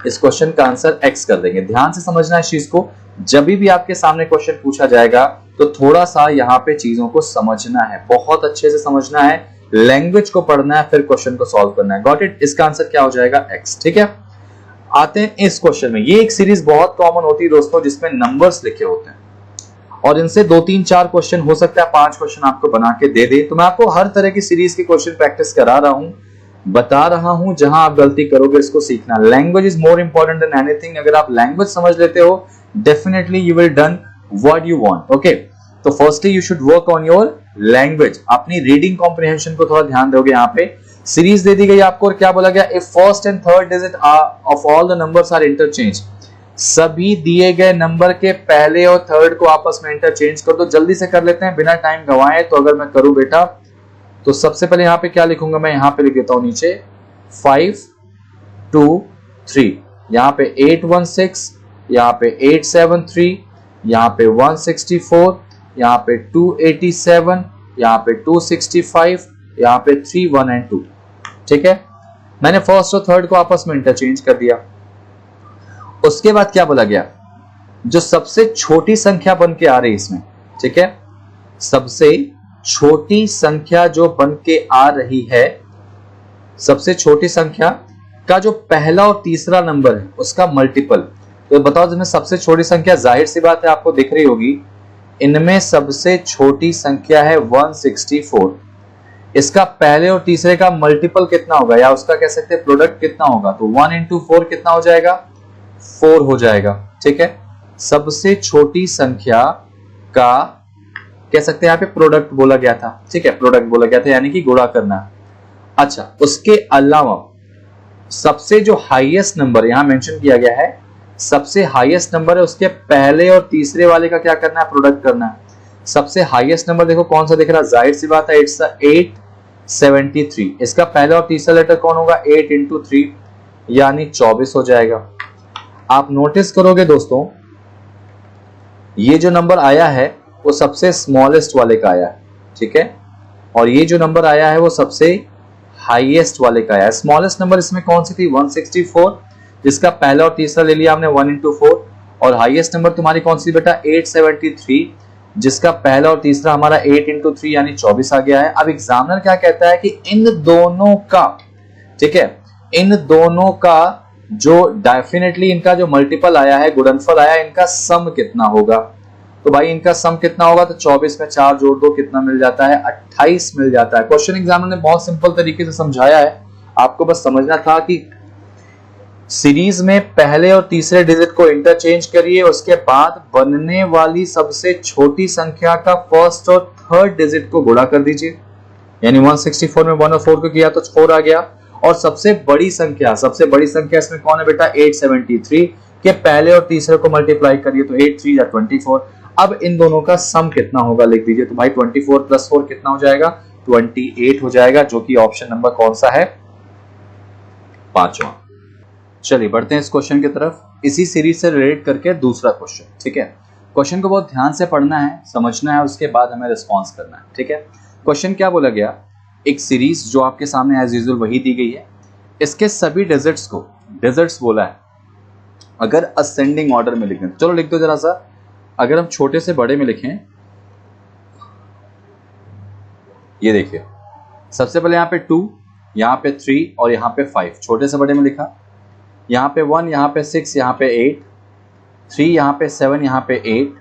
S1: इस क्वेश्चन का आंसर एक्स कर देंगे। ध्यान से समझना इस चीज को, जब भी आपके सामने क्वेश्चन पूछा जाएगा तो थोड़ा सा यहाँ पे चीजों को समझना है, बहुत अच्छे से समझना है, लैंग्वेज को पढ़ना है, फिर क्वेश्चन को सॉल्व करना है। Got it. इसका आंसर क्या हो जाएगा, एक्स, ठीक है। आते हैं इस क्वेश्चन में। ये एक सीरीज बहुत कॉमन होती है दोस्तों जिसमें नंबर्स लिखे होते हैं और इनसे 2 3 4 क्वेश्चन हो सकता है 5 क्वेश्चन आपको बना के दे दे। तो मैं आपको हर तरह की सीरीज की क्वेश्चन प्रैक्टिस करा रहा हूं, बता रहा हूं, जहां आप गलती करोगे इसको सीखना। Language is more important than anything. अगर आप लैंग्वेज समझ लेते हो definitely you will done what you want, okay. तो firstly you should work on your language, अपनी रीडिंग कॉम्प्रिहेंशन को थोड़ा ध्यान दोगे। यहाँ पे सीरीज दे दी गई आपको और क्या बोला गया, if first and third digit of all the numbers are interchange, सभी दिए गए नंबर के पहले और थर्ड को आपस में इंटरचेंज कर दो। जल्दी से कर लेते हैं बिना टाइम गंवाए। तो अगर मैं करूं बेटा तो सबसे पहले यहां पे क्या लिखूंगा, मैं यहां पे लिख देता हूं नीचे 5 2 3, यहां पे 816, यहां पे 873, यहां पे 164, यहां पे 287, यहां पे 265, यहां पे 3 1 एंड 2, ठीक है। मैंने फर्स्ट और थर्ड को आपस में इंटरचेंज कर दिया। उसके बाद क्या बोला गया, जो सबसे छोटी संख्या बन के आ रही इसमें, ठीक है, सबसे छोटी संख्या जो बन के आ रही है, सबसे छोटी संख्या का जो पहला और तीसरा नंबर है उसका मल्टीपल। तो बताओ जिसमें सबसे छोटी संख्या, जाहिर सी बात है आपको दिख रही होगी, इनमें सबसे छोटी संख्या है 164। इसका पहले और तीसरे का मल्टीपल कितना होगा, या उसका कह सकते हैं प्रोडक्ट कितना होगा, तो 1 इंटू 4 कितना हो जाएगा, 4 हो जाएगा, ठीक है। सबसे छोटी संख्या का कह सकते हैं यहाँ पे प्रोडक्ट बोला गया था, ठीक है, प्रोडक्ट बोला गया था यानी कि गुणा करना। अच्छा, उसके अलावा सबसे जो हाईएस्ट नंबर यहां मेंशन किया गया है, सबसे हाईएस्ट नंबर है, उसके पहले और तीसरे वाले का क्या करना है, प्रोडक्ट करना है। सबसे हाईएस्ट नंबर देखो कौन सा दिख रहा है, जाहिर सी बात है इट्स 873। इसका पहला और तीसरा लेटर कौन होगा, 8 इंटू 3 यानी 24 हो जाएगा। आप नोटिस करोगे दोस्तों, ये जो नंबर आया है वो सबसे स्मॉलेस्ट वाले का आया है, ठीक है, और ये जो नंबर आया है वो सबसे हाईएस्ट वाले का आया है। स्मॉलेस्ट नंबर इसमें कौन सी थी, 164, जिसका पहला और तीसरा ले लिया हमने 1 इंटू 4, और हाईएस्ट नंबर तुम्हारी कौन सी बेटा, 873, जिसका पहला और तीसरा हमारा 8 इंटू 3 यानी 24 आ गया है। अब एग्जामिनर क्या कहता है कि इन दोनों का, ठीक है, इन दोनों का जो डेफिनेटली इनका जो मल्टीपल आया है, गुणनफल आया है, इनका सम कितना होगा। तो भाई इनका सम कितना होगा, तो 24 में 4 जोड़ दो, कितना मिल जाता है, 28 मिल जाता है। क्वेश्चन एग्जामिनर ने बहुत सिंपल तरीके से समझाया है, आपको बस समझना था कि सीरीज में पहले और तीसरे डिजिट को इंटरचेंज करिए, उसके बाद बनने वाली सबसे छोटी संख्या का फर्स्ट और थर्ड डिजिट को गुणा कर दीजिए। यानी 164 में 1 और 4 को किया तो 4 आ गया। और सबसे बड़ी संख्या इसमें कौन है बेटा, 873 के पहले और तीसरे को मल्टीप्लाई करिए तो 8 3 या 24। अब इन दोनों का सम कितना होगा लिख दीजिए। तो भाई 24 प्लस 4 कितना हो जाएगा, 28 हो जाएगा, जो कि ऑप्शन नंबर कौन सा है, 5वां। चलिए बढ़ते हैं इस क्वेश्चन की तरफ, इसी सीरीज से रिलेट करके दूसरा क्वेश्चन। ठीक है, क्वेश्चन को बहुत ध्यान से पढ़ना है, समझना है, उसके बाद हमें रिस्पॉन्स करना है। ठीक है, क्वेश्चन क्या बोला गया, एक सीरीज जो आपके सामने एज यूजुअल वही दी गई है, इसके सभी डिजिट्स बोला है अगर असेंडिंग ऑर्डर में लिखें। चलो लिख दो जरा सा, अगर हम छोटे से बड़े में लिखें, ये देखिए सबसे पहले यहाँ पे 2, यहाँ पे 3 और यहाँ पे 5, छोटे से बड़े में लिखा। यहाँ पे 1, यहाँ पे 6, यहाँ पे 8, 3, यहाँ पे 7, यहाँ पे 8,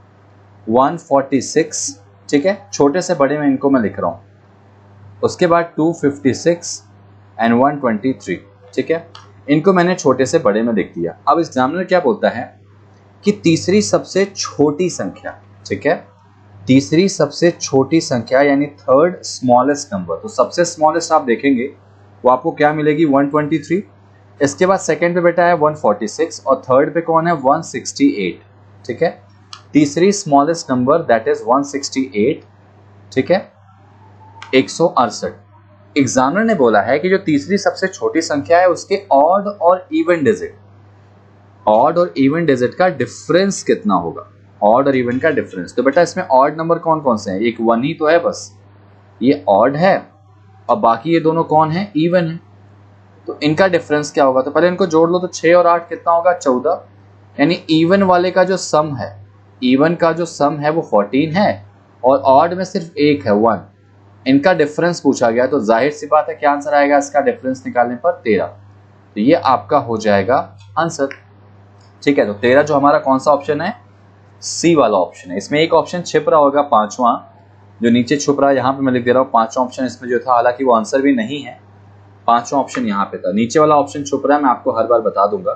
S1: 146। ठीक है, छोटे से बड़े में इनको मैं लिख रहा हूँ। उसके बाद 256 एंड 123। ठीक है, इनको मैंने छोटे से बड़े में लिख दिया। अब एग्जामिनर क्या बोलता है कि तीसरी सबसे छोटी संख्या, ठीक है, तीसरी सबसे छोटी संख्या यानी थर्ड स्मॉलेस्ट नंबर। तो सबसे स्मॉलेस्ट आप देखेंगे वो आपको क्या मिलेगी, 123। इसके बाद सेकंड पे बेटा है 146 और थर्ड पे कौन है, 168। ठीक है, तीसरी स्मॉलेस्ट नंबर दैट इज 168। ठीक है, 168। एग्जामिनर ने बोला है कि जो तीसरी सबसे छोटी संख्या है उसके ऑड और इवन डिजिट का डिफरेंस कितना होगा, ऑड और इवन का डिफरेंस। तो बेटा इसमें ऑड नंबर कौन कौन से हैं, एक 1 ही तो है बस, ये ऑड है, और बाकी ये दोनों कौन है, इवन है। तो इनका डिफरेंस क्या होगा, तो पहले इनको जोड़ लो, तो 6 और 8 कितना होगा, 14। यानी इवन वाले का जो सम है, इवन का जो सम है वो 14 है और ऑड में सिर्फ एक है, 1। इनका डिफरेंस पूछा गया, तो जाहिर सी बात है क्या आंसर आएगा इसका डिफरेंस निकालने पर, 13। तो ये आपका हो जाएगा आंसर। ठीक है, तो 13 जो हमारा कौन सा ऑप्शन है, सी वाला ऑप्शन है। इसमें एक ऑप्शन छिप रहा होगा, 5वां जो नीचे छुप रहा है, यहाँ पे मैं लिख दे रहा हूँ 5वां ऑप्शन इसमें जो था, हालांकि वो आंसर भी नहीं है, 5वां ऑप्शन यहाँ पे था, नीचे वाला ऑप्शन छुप रहा है, मैं आपको हर बार बता दूंगा।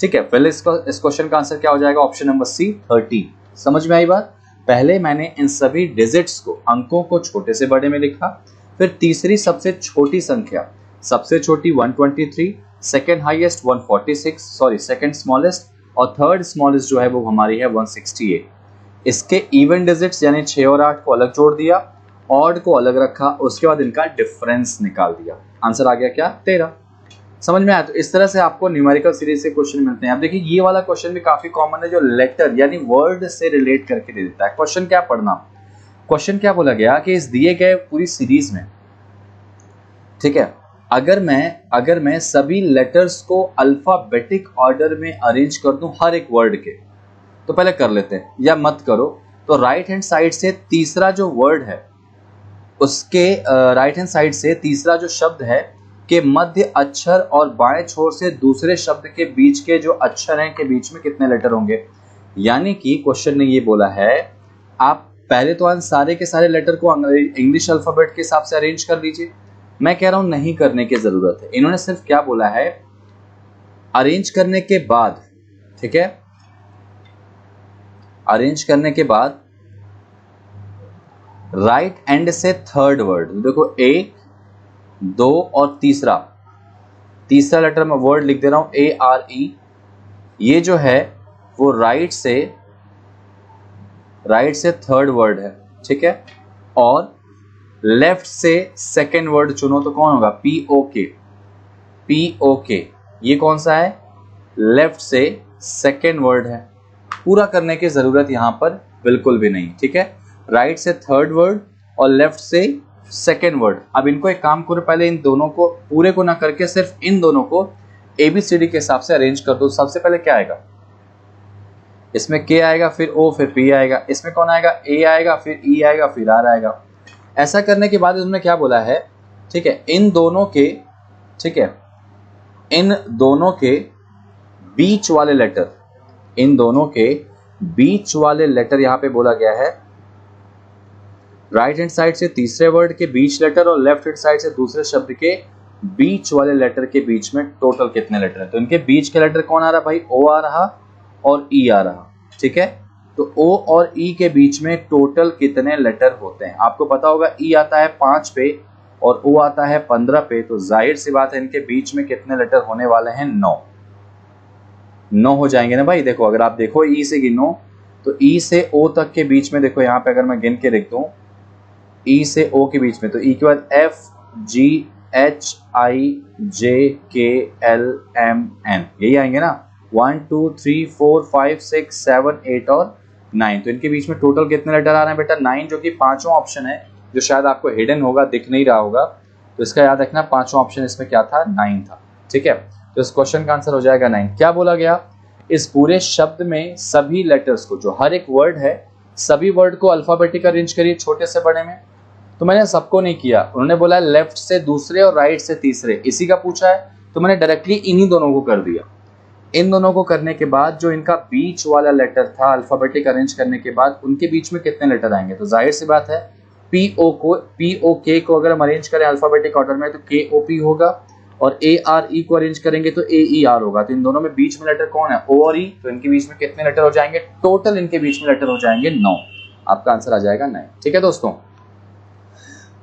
S1: ठीक है, पहले इस क्वेश्चन का आंसर क्या हो जाएगा, ऑप्शन नंबर सी 13। समझ में आई बात। पहले मैंने इन सभी डिजिट्स को, अंकों को छोटे से बड़े में लिखा, फिर तीसरी सबसे छोटी संख्या, सबसे छोटी 123, second highest 146, sorry second smallest, और थर्ड स्मॉलेस्ट जो है वो हमारी है 168। इसके इवन डिजिट्स यानी 6 और 8 को अलग जोड़ दिया, ऑड को अलग रखा, उसके बाद इनका डिफरेंस निकाल दिया, आंसर आ गया क्या, 13। समझ में आया। तो इस तरह से आपको न्यूमेरिकल सीरीज से क्वेश्चन मिलते हैं। अब देखिए ये वाला क्वेश्चन भी काफी कॉमन है, जो लेटर यानी वर्ड से रिलेट करके दे देता है। क्वेश्चन क्या पढ़ना, क्वेश्चन क्या बोला गया कि इस दिए गए पूरी सीरीज में, ठीक है, अगर मैं सभी लेटर्स को अल्फाबेटिक ऑर्डर में अरेंज कर दूं हर एक वर्ड के, तो पहले कर लेते हैं या मत करो। तो राइट हैंड साइड से तीसरा जो वर्ड है उसके राइट हैंड साइड से तीसरा जो शब्द है के मध्य अक्षर और बाएं छोर से दूसरे शब्द के बीच के जो अक्षर हैं के बीच में कितने लेटर होंगे। यानी कि क्वेश्चन ने ये बोला है आप पहले तो सारे के सारे लेटर को इंग्लिश अल्फाबेट के हिसाब से अरेंज कर लीजिए। मैं कह रहा हूं नहीं करने की जरूरत है, इन्होंने सिर्फ क्या बोला है, अरेंज करने के बाद, ठीक है, अरेंज करने के बाद राइट एंड से थर्ड वर्ड, देखो 1 2 और तीसरा लेटर में वर्ड लिख दे रहा हूं ARE, ये जो है वो राइट से थर्ड वर्ड है, ठीक है, और लेफ्ट से सेकेंड वर्ड चुनो तो कौन होगा, POK, ये कौन सा है, लेफ्ट से सेकेंड वर्ड है। पूरा करने की जरूरत यहां पर बिल्कुल भी नहीं, ठीक है, राइट से थर्ड वर्ड और लेफ्ट से सेकेंड वर्ड। अब इनको एक काम करो, पहले इन दोनों को पूरे को ना करके सिर्फ इन दोनों को ABCD के हिसाब से अरेंज कर दो। सबसे पहले क्या आएगा, इसमें K आएगा, फिर O, फिर P आएगा, इसमें कौन आएगा, A आएगा, फिर E आएगा, फिर R आएगा। ऐसा करने के बाद उन्होंने क्या बोला है, ठीक है, इन दोनों के बीच वाले लेटर, इन दोनों के बीच वाले लेटर यहां पे बोला गया है। राइट हैंड साइड से तीसरे वर्ड के बीच लेटर और लेफ्ट हैंड साइड से दूसरे शब्द के बीच वाले लेटर के बीच में टोटल कितने लेटर हैं। तो इनके बीच के लेटर कौन आ रहा भाई, ओ आ रहा और ई आ रहा, ठीक है। तो ओ और ई के बीच में टोटल कितने लेटर होते हैं। आपको पता होगा ई आता है 5 पे और ओ आता है 15 पे, तो जाहिर सी बात है इनके बीच में कितने लेटर होने वाले हैं, 9 हो जाएंगे ना भाई। देखो अगर आप देखो ई से गिनो तो ई से ओ तक के बीच में, देखो यहाँ पे अगर मैं गिन के लिख दूं ई से ओ के बीच में, तो ई के बाद एफ जी एच आई जे के एल एम एन, यही आएंगे ना। 1 2 3 4 5 6 7 8 और 9, तो इनके बीच में टोटल कितने लेटर आ रहे हैं बेटा, 9, जो कि पांचवा ऑप्शन है, जो शायद आपको हिडन होगा, दिख नहीं रहा होगा। तो इसका याद रखना, पांचवा ऑप्शन इसमें क्या था, 9 था, ठीक है। तो इस क्वेश्चन का आंसर हो जाएगा 9। क्या बोला गया, इस पूरे शब्द में सभी लेटर्स को, जो हर एक वर्ड है, सभी वर्ड को अल्फाबेटिक अरेंज करिए छोटे से बड़े में। तो मैंने सबको नहीं किया, उन्होंने बोला है लेफ्ट से दूसरे और राइट से तीसरे, इसी का पूछा है, तो मैंने डायरेक्टली इन्हीं दोनों को कर दिया। इन दोनों को करने के बाद जो इनका बीच वाला लेटर था, अल्फाबेटिक अरेंज करने के बाद उनके बीच में कितने लेटर आएंगे। तो जाहिर सी बात है पी ओ के को अगर हम अरेंज करें अल्फाबेटिक ऑर्डर में तो के ओ पी होगा, और ए आर ई को अरेंज करेंगे तो ए ई आर होगा। तो इन दोनों में बीच में लेटर कौन है, ओ और ई, तो इनके बीच में कितने लेटर हो जाएंगे, टोटल इनके बीच में लेटर हो जाएंगे 9। आपका आंसर आ जाएगा 9, ठीक है दोस्तों।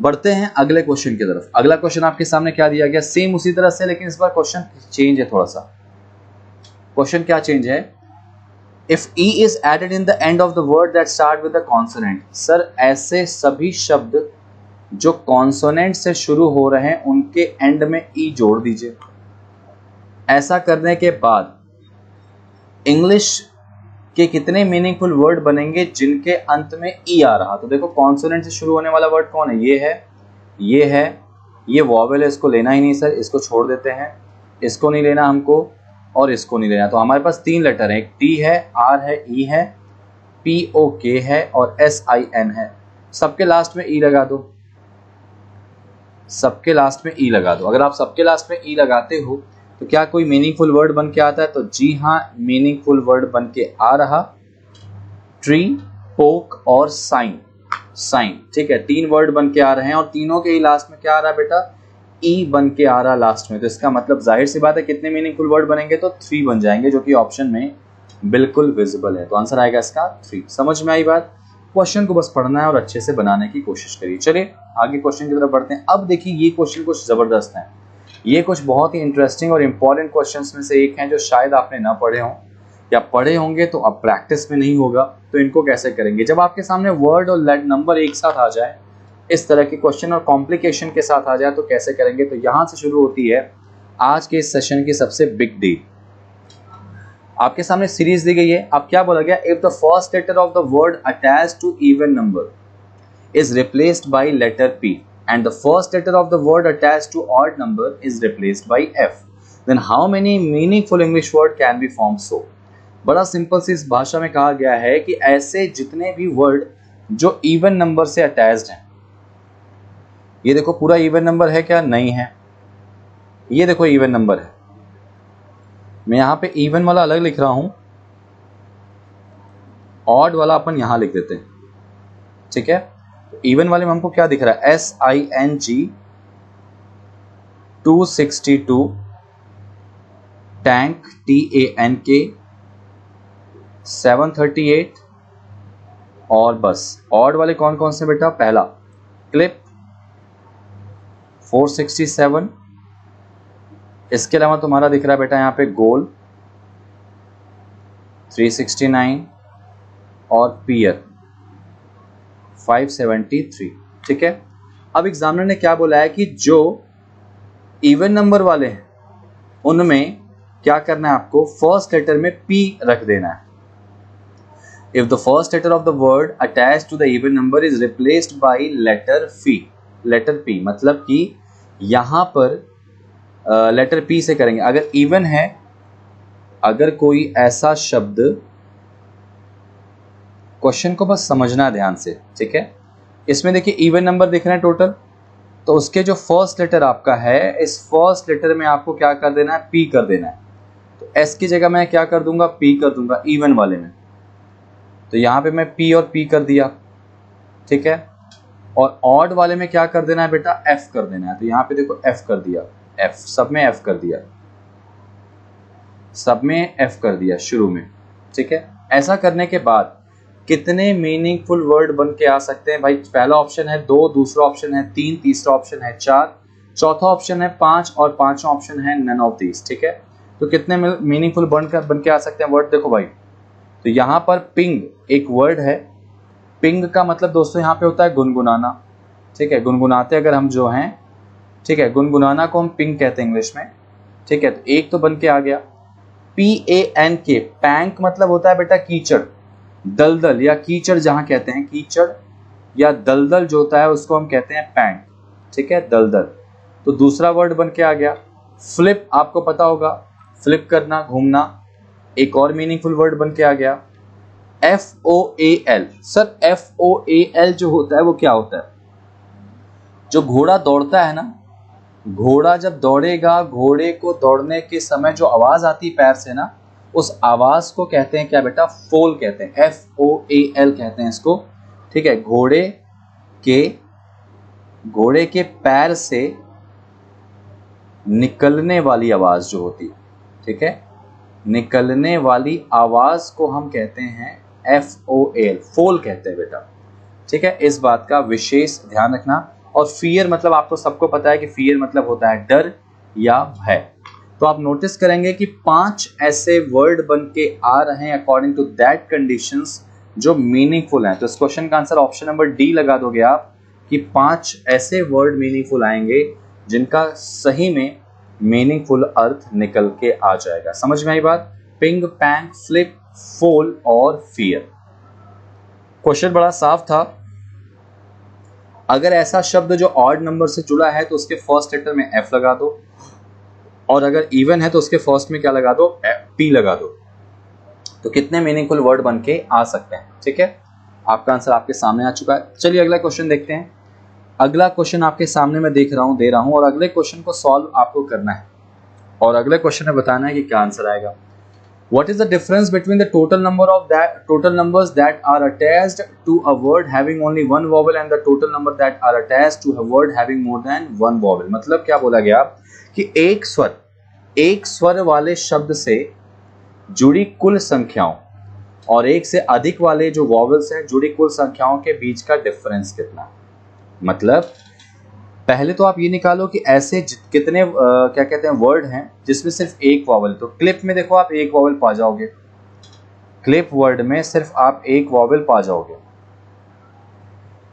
S1: बढ़ते हैं अगले क्वेश्चन की तरफ। अगला क्वेश्चन आपके सामने क्या दिया गया, सेम उसी तरह से, लेकिन इस बार क्वेश्चन चेंज है थोड़ा सा। क्वेश्चन क्या चेंज है, if E is added in the end of the word that start with the consonant. Sir ऐसे सभी शब्द जो कॉन्सोनेंट से शुरू हो रहे हैं उनके एंड में ई जोड़ दीजिए। ऐसा करने के बाद इंग्लिश के कितने मीनिंगफुल वर्ड बनेंगे जिनके अंत में ई आ रहा। तो देखो कॉन्सोनेंट से शुरू होने वाला वर्ड कौन है, ये है, ये है, ये वॉवेल है, इसको लेना ही नहीं सर, इसको छोड़ देते हैं, इसको नहीं लेना हमको, और इसको नहीं लेना। तो हमारे पास 3 लेटर है, एक टी है, आर है, ई है, पी ओ के है और एस आई एन है। सबके लास्ट में ई लगा दो, सबके लास्ट में ई लगा दो। अगर आप सबके लास्ट में ई लगाते हो तो क्या कोई मीनिंगफुल वर्ड बन के आता है, तो जी हाँ, मीनिंगफुल वर्ड बन के आ रहा, ट्री, पोक और साइन, साइन, ठीक है। 3 वर्ड बन के आ रहे हैं और तीनों के ही लास्ट में क्या आ रहा है बेटा, ई बन के आ रहा लास्ट में। तो इसका मतलब जाहिर सी बात है कितने मीनिंगफुल वर्ड बनेंगे, तो 3 बन जाएंगे, जो कि ऑप्शन में बिल्कुल विजिबल है। तो आंसर आएगा इसका 3। समझ में आई बात। क्वेश्चन को बस पढ़ना है और अच्छे से बनाने की कोशिश करिए। चलिए आगे क्वेश्चन की तरफ बढ़ते हैं। अब देखिए ये क्वेश्चन कुछ जबरदस्त है, ये कुछ बहुत ही इंटरेस्टिंग और इंपॉर्टेंट क्वेश्चंस में से एक हैं जो शायद आपने ना पढ़े हों, या पढ़े होंगे तो अब प्रैक्टिस में नहीं होगा। तो इनको कैसे करेंगे, जब आपके सामने वर्ड और नंबर एक साथ आ जाए, इस तरह के क्वेश्चन और कॉम्प्लिकेशन के साथ आ जाए, तो कैसे करेंगे। तो यहां से शुरू होती है आज के इस सेशन की सबसे बिग डील। आपके सामने सीरीज दी गई है। अब क्या बोला गया, if the first letter of the word attached to even number is replaced by letter P and the first letter of the word attached to odd number is replaced by F, then how many meaningful English word can be formed? So बड़ा simple सी इस भाषा में कहा गया है कि ऐसे जितने भी वर्ड जो इवन नंबर से अटैच्ड हैं, ये देखो पूरा इवन नंबर है क्या, नहीं है, ये देखो इवन नंबर है, मैं यहां पे इवन वाला अलग लिख रहा हूं, ऑड वाला अपन यहां लिख देते हैं, ठीक है। इवन वाले में हमको क्या दिख रहा है, SING 262, टैंक TANK 738, और बस ऑड वाले कौन कौन से बेटा, पहला क्लिप 467, इसके अलावा तुम्हारा दिख रहा है बेटा यहाँ पे गोल 369 और पियर 573, ठीक है। अब एग्जामिनर ने क्या बोला है कि जो इवन नंबर वाले हैं उनमें क्या करना है, आपको फर्स्ट लेटर में P रख देना है। If the first letter of the word attached to the even number is replaced by letter P, मतलब कि यहां पर लेटर P से करेंगे। अगर इवन है, अगर कोई ऐसा शब्द, क्वेश्चन को बस समझना ध्यान से, ठीक है। इसमें देखिए इवन नंबर दिख रहे हैं टोटल, तो उसके जो फर्स्ट लेटर आपका है, इस फर्स्ट लेटर में आपको क्या कर देना है, P कर देना है। तो एस की जगह मैं क्या कर दूंगा, पी कर दूंगा इवन वाले में। तो यहां पे मैं पी और पी कर दिया, ठीक है। और ऑड वाले में क्या कर देना है बेटा, एफ कर देना है। तो यहां पे देखो एफ कर दिया, एफ सब में एफ कर दिया, सब में एफ कर दिया शुरू में, ठीक है। ऐसा करने के बाद कितने मीनिंगफुल वर्ड बन के आ सकते हैं भाई? पहला ऑप्शन है 2, दूसरा ऑप्शन है 3, तीसरा ऑप्शन है 4, चौथा ऑप्शन है 5 और पांचवा ऑप्शन है नन ऑफ दीज, ठीक है। तो कितने मीनिंगफुल बन के आ सकते हैं वर्ड? देखो भाई, तो यहां पर पिंग एक वर्ड है। पिंग का मतलब दोस्तों यहाँ पे होता है गुनगुनाना, ठीक है। गुनगुनाते अगर हम जो हैं, ठीक है, गुनगुनाना को हम पिंग कहते हैं इंग्लिश में, ठीक है। तो एक तो बन के आ गया। PANK, पैंक मतलब होता है बेटा कीचड़, दलदल या कीचड़ जहां कहते हैं, कीचड़ या दलदल जो होता है उसको हम कहते हैं पैंक, ठीक है, दलदल। तो दूसरा वर्ड बन के आ गया। फ्लिप, आपको पता होगा फ्लिप करना, घूमना, एक और मीनिंगफुल वर्ड बन के आ गया। FOAL, सर FOAL जो होता है वो क्या होता है? जो घोड़ा दौड़ता है ना, घोड़ा जब दौड़ेगा, घोड़े को दौड़ने के समय जो आवाज आती पैर से ना, उस आवाज को कहते हैं क्या बेटा? फोल कहते हैं, FOAL कहते हैं इसको, ठीक है। घोड़े के पैर से निकलने वाली आवाज जो होती है, ठीक है, निकलने वाली आवाज को हम कहते हैं FOAL, फोल कहते हैं बेटा, ठीक है। इस बात का विशेष ध्यान रखना। और फियर मतलब आपको सबको पता है कि फियर मतलब होता है डर या भय। तो आप नोटिस करेंगे कि 5 ऐसे वर्ड बन के आ रहे हैं अकॉर्डिंग टू दैट कंडीशंस जो मीनिंगफुल हैं। तो इस क्वेश्चन का आंसर ऑप्शन नंबर डी लगा दोगे आप कि 5 ऐसे वर्ड मीनिंगफुल आएंगे जिनका सही में मीनिंगफुल अर्थ निकल के आ जाएगा। समझ में आई बात? पिंग, पैंक, फ्लिप, फोल और फियर। क्वेश्चन बड़ा साफ था। अगर ऐसा शब्द जो ऑड नंबर से जुड़ा है तो उसके फर्स्ट लेटर में एफ लगा दो, और अगर इवन है तो उसके फर्स्ट में क्या लगा दो? पी लगा दो। तो कितने मीनिंगफुल वर्ड बन के आ सकते हैं, ठीक है। आपका आंसर आपके सामने आ चुका है। चलिए अगला क्वेश्चन देखते हैं। अगला क्वेश्चन आपके सामने मैं दे रहा हूं और अगले क्वेश्चन को सॉल्व आपको करना है और अगले क्वेश्चन में बताना है कि क्या आंसर आएगा। What is the difference between the total numbers that are attached to a word having only one vowel and the total number that are attached to a word having more than one vowel? मतलब क्या बोला गया कि एक स्वर वाले शब्द से जुड़ी कुल संख्याओं और एक से अधिक वाले जो वॉवल्स हैं जुड़ी कुल संख्याओं के बीच का डिफरेंस कितना है। मतलब पहले तो आप ये निकालो कि ऐसे कितने क्या कहते हैं वर्ड हैं जिसमें सिर्फ एक वॉवल। तो क्लिप में देखो आप एक वॉवल पा जाओगे, क्लिप वर्ड में सिर्फ आप एक वॉवल पा जाओगे।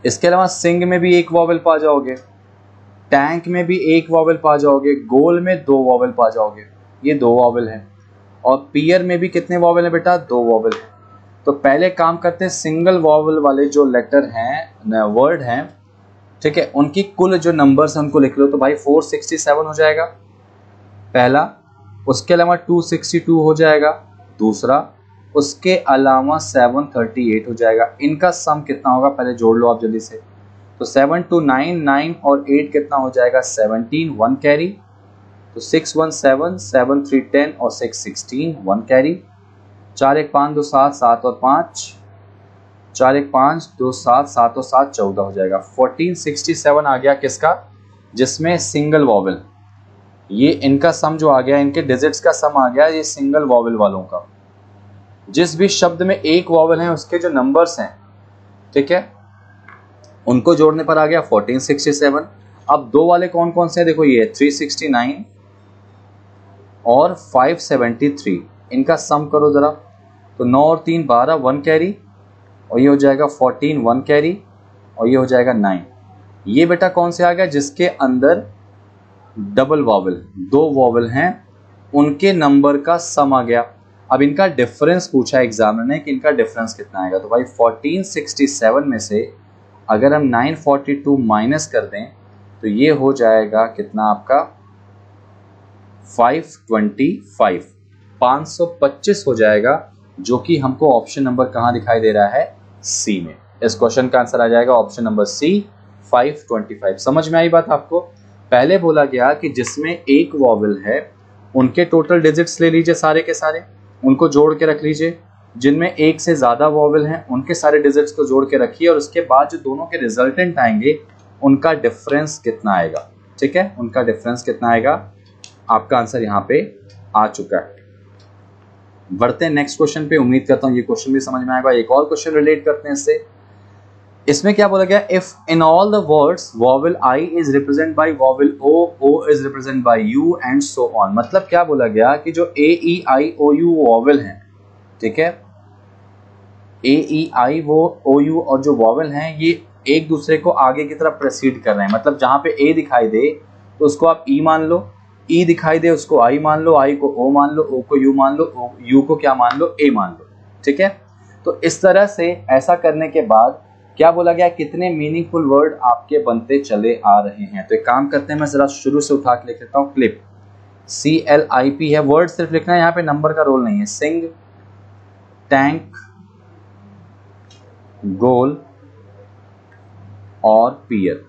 S1: इसके अलावा सिंग में भी एक वॉवल पा जाओगे, टैंक में भी एक वॉवल पा जाओगे, गोल में 2 वॉवल पा जाओगे, ये 2 वॉवल हैं। और पियर में भी कितने वॉवल हैं बेटा? 2 वॉवल हैं। तो पहले काम करते हैं, सिंगल वॉवल वाले जो लेटर हैं, वर्ड हैं, ठीक है, उनकी कुल जो नंबर्स हैं उनको लिख लो। तो भाई 467 हो जाएगा पहला, उसके अलावा 262 हो जाएगा दूसरा, उसके अलावा 738 हो जाएगा। इनका सम कितना होगा पहले जोड़ लो आप जल्दी से। तो 7 2 9 9 और 8 कितना हो जाएगा? 17, 1 कैरी। तो 6 1 7 7 3 10 और 6 16, 1 कैरी। 4 1 5 2 7 7 और 5, 4 1 5 2 7 7 और 7 14 हो जाएगा। 1467 आ गया किसका? जिसमें सिंगल वॉवल, ये इनका सम जो आ गया, इनके डिजिट्स का सम आ गया ये सिंगल वॉवल वालों का। जिस भी शब्द में एक वॉवल है उसके जो नंबर्स हैं, ठीक है, उनको जोड़ने पर आ गया 1467। अब 2 वाले कौन कौन से हैं? देखो ये 369 और 573, इनका सम करो जरा। तो 9 और 3 12, 1 कैरी, और ये हो जाएगा 14, 1 कैरी, और ये हो जाएगा 9। ये बेटा कौन से आ गया? जिसके अंदर डबल वॉवल, 2 वॉवल हैं, उनके नंबर का सम आ गया। अब इनका डिफरेंस पूछा एग्जामिनर ने कि इनका डिफरेंस कितना आएगा। तो भाई 1467 में से अगर हम 942 माइनस कर दें तो ये हो जाएगा कितना आपका? 525, 525 हो जाएगा, जो कि हमको ऑप्शन नंबर कहाँ दिखाई दे रहा है? सी में। इस क्वेश्चन का आंसर आ जाएगा ऑप्शन नंबर सी, 525। समझ में आई बात आपको? पहले बोला गया कि जिसमें एक वॉवल है उनके टोटल डिजिट्स ले लीजिए सारे के सारे, उनको जोड़ के रख लीजिए। जिनमें एक से ज्यादा वॉवेल हैं उनके सारे डिजिट्स को जोड़ के रखिए और उसके बाद जो दोनों के रिजल्टेंट आएंगे उनका डिफरेंस कितना आएगा। ठीक है, उनका डिफरेंस कितना आएगा। आपका आंसर यहाँ पे आ चुका है। बढ़ते हैं नेक्स्ट क्वेश्चन पे। उम्मीद करता हूँ ये क्वेश्चन भी समझ में आएगा। एक और क्वेश्चन रिलेट करते हैं इससे। इसमें क्या बोला गया, if in all the words vowel I is represent by vowel O, O is represent by U and so on. मतलब क्या बोला गया कि जो ए ई आई ओ यू वॉवेल हैं, ठीक है, ए ई आई वो ओ यू और जो वॉवेल हैं ये एक दूसरे को आगे की तरफ प्रोसीड कर रहे हैं। मतलब जहां पे ए दिखाई दे तो उसको आप ई मान लो, ई दिखाई दे उसको आई मान लो, आई को ओ मान लो, ओ को यू मान लो, यू को क्या मान लो, ए मान लो। ठीक है, तो इस तरह से ऐसा करने के बाद क्या बोला गया, कितने मीनिंगफुल वर्ड आपके बनते चले आ रहे हैं। तो एक काम करते हैं, मैं जरा शुरू से उठा के लिख लेता हूँ। क्लिप, CLIP है, वर्ड सिर्फ लिखना है, यहाँ पे नंबर का रोल नहीं है। सिंग, टैंक, गोल और पियर।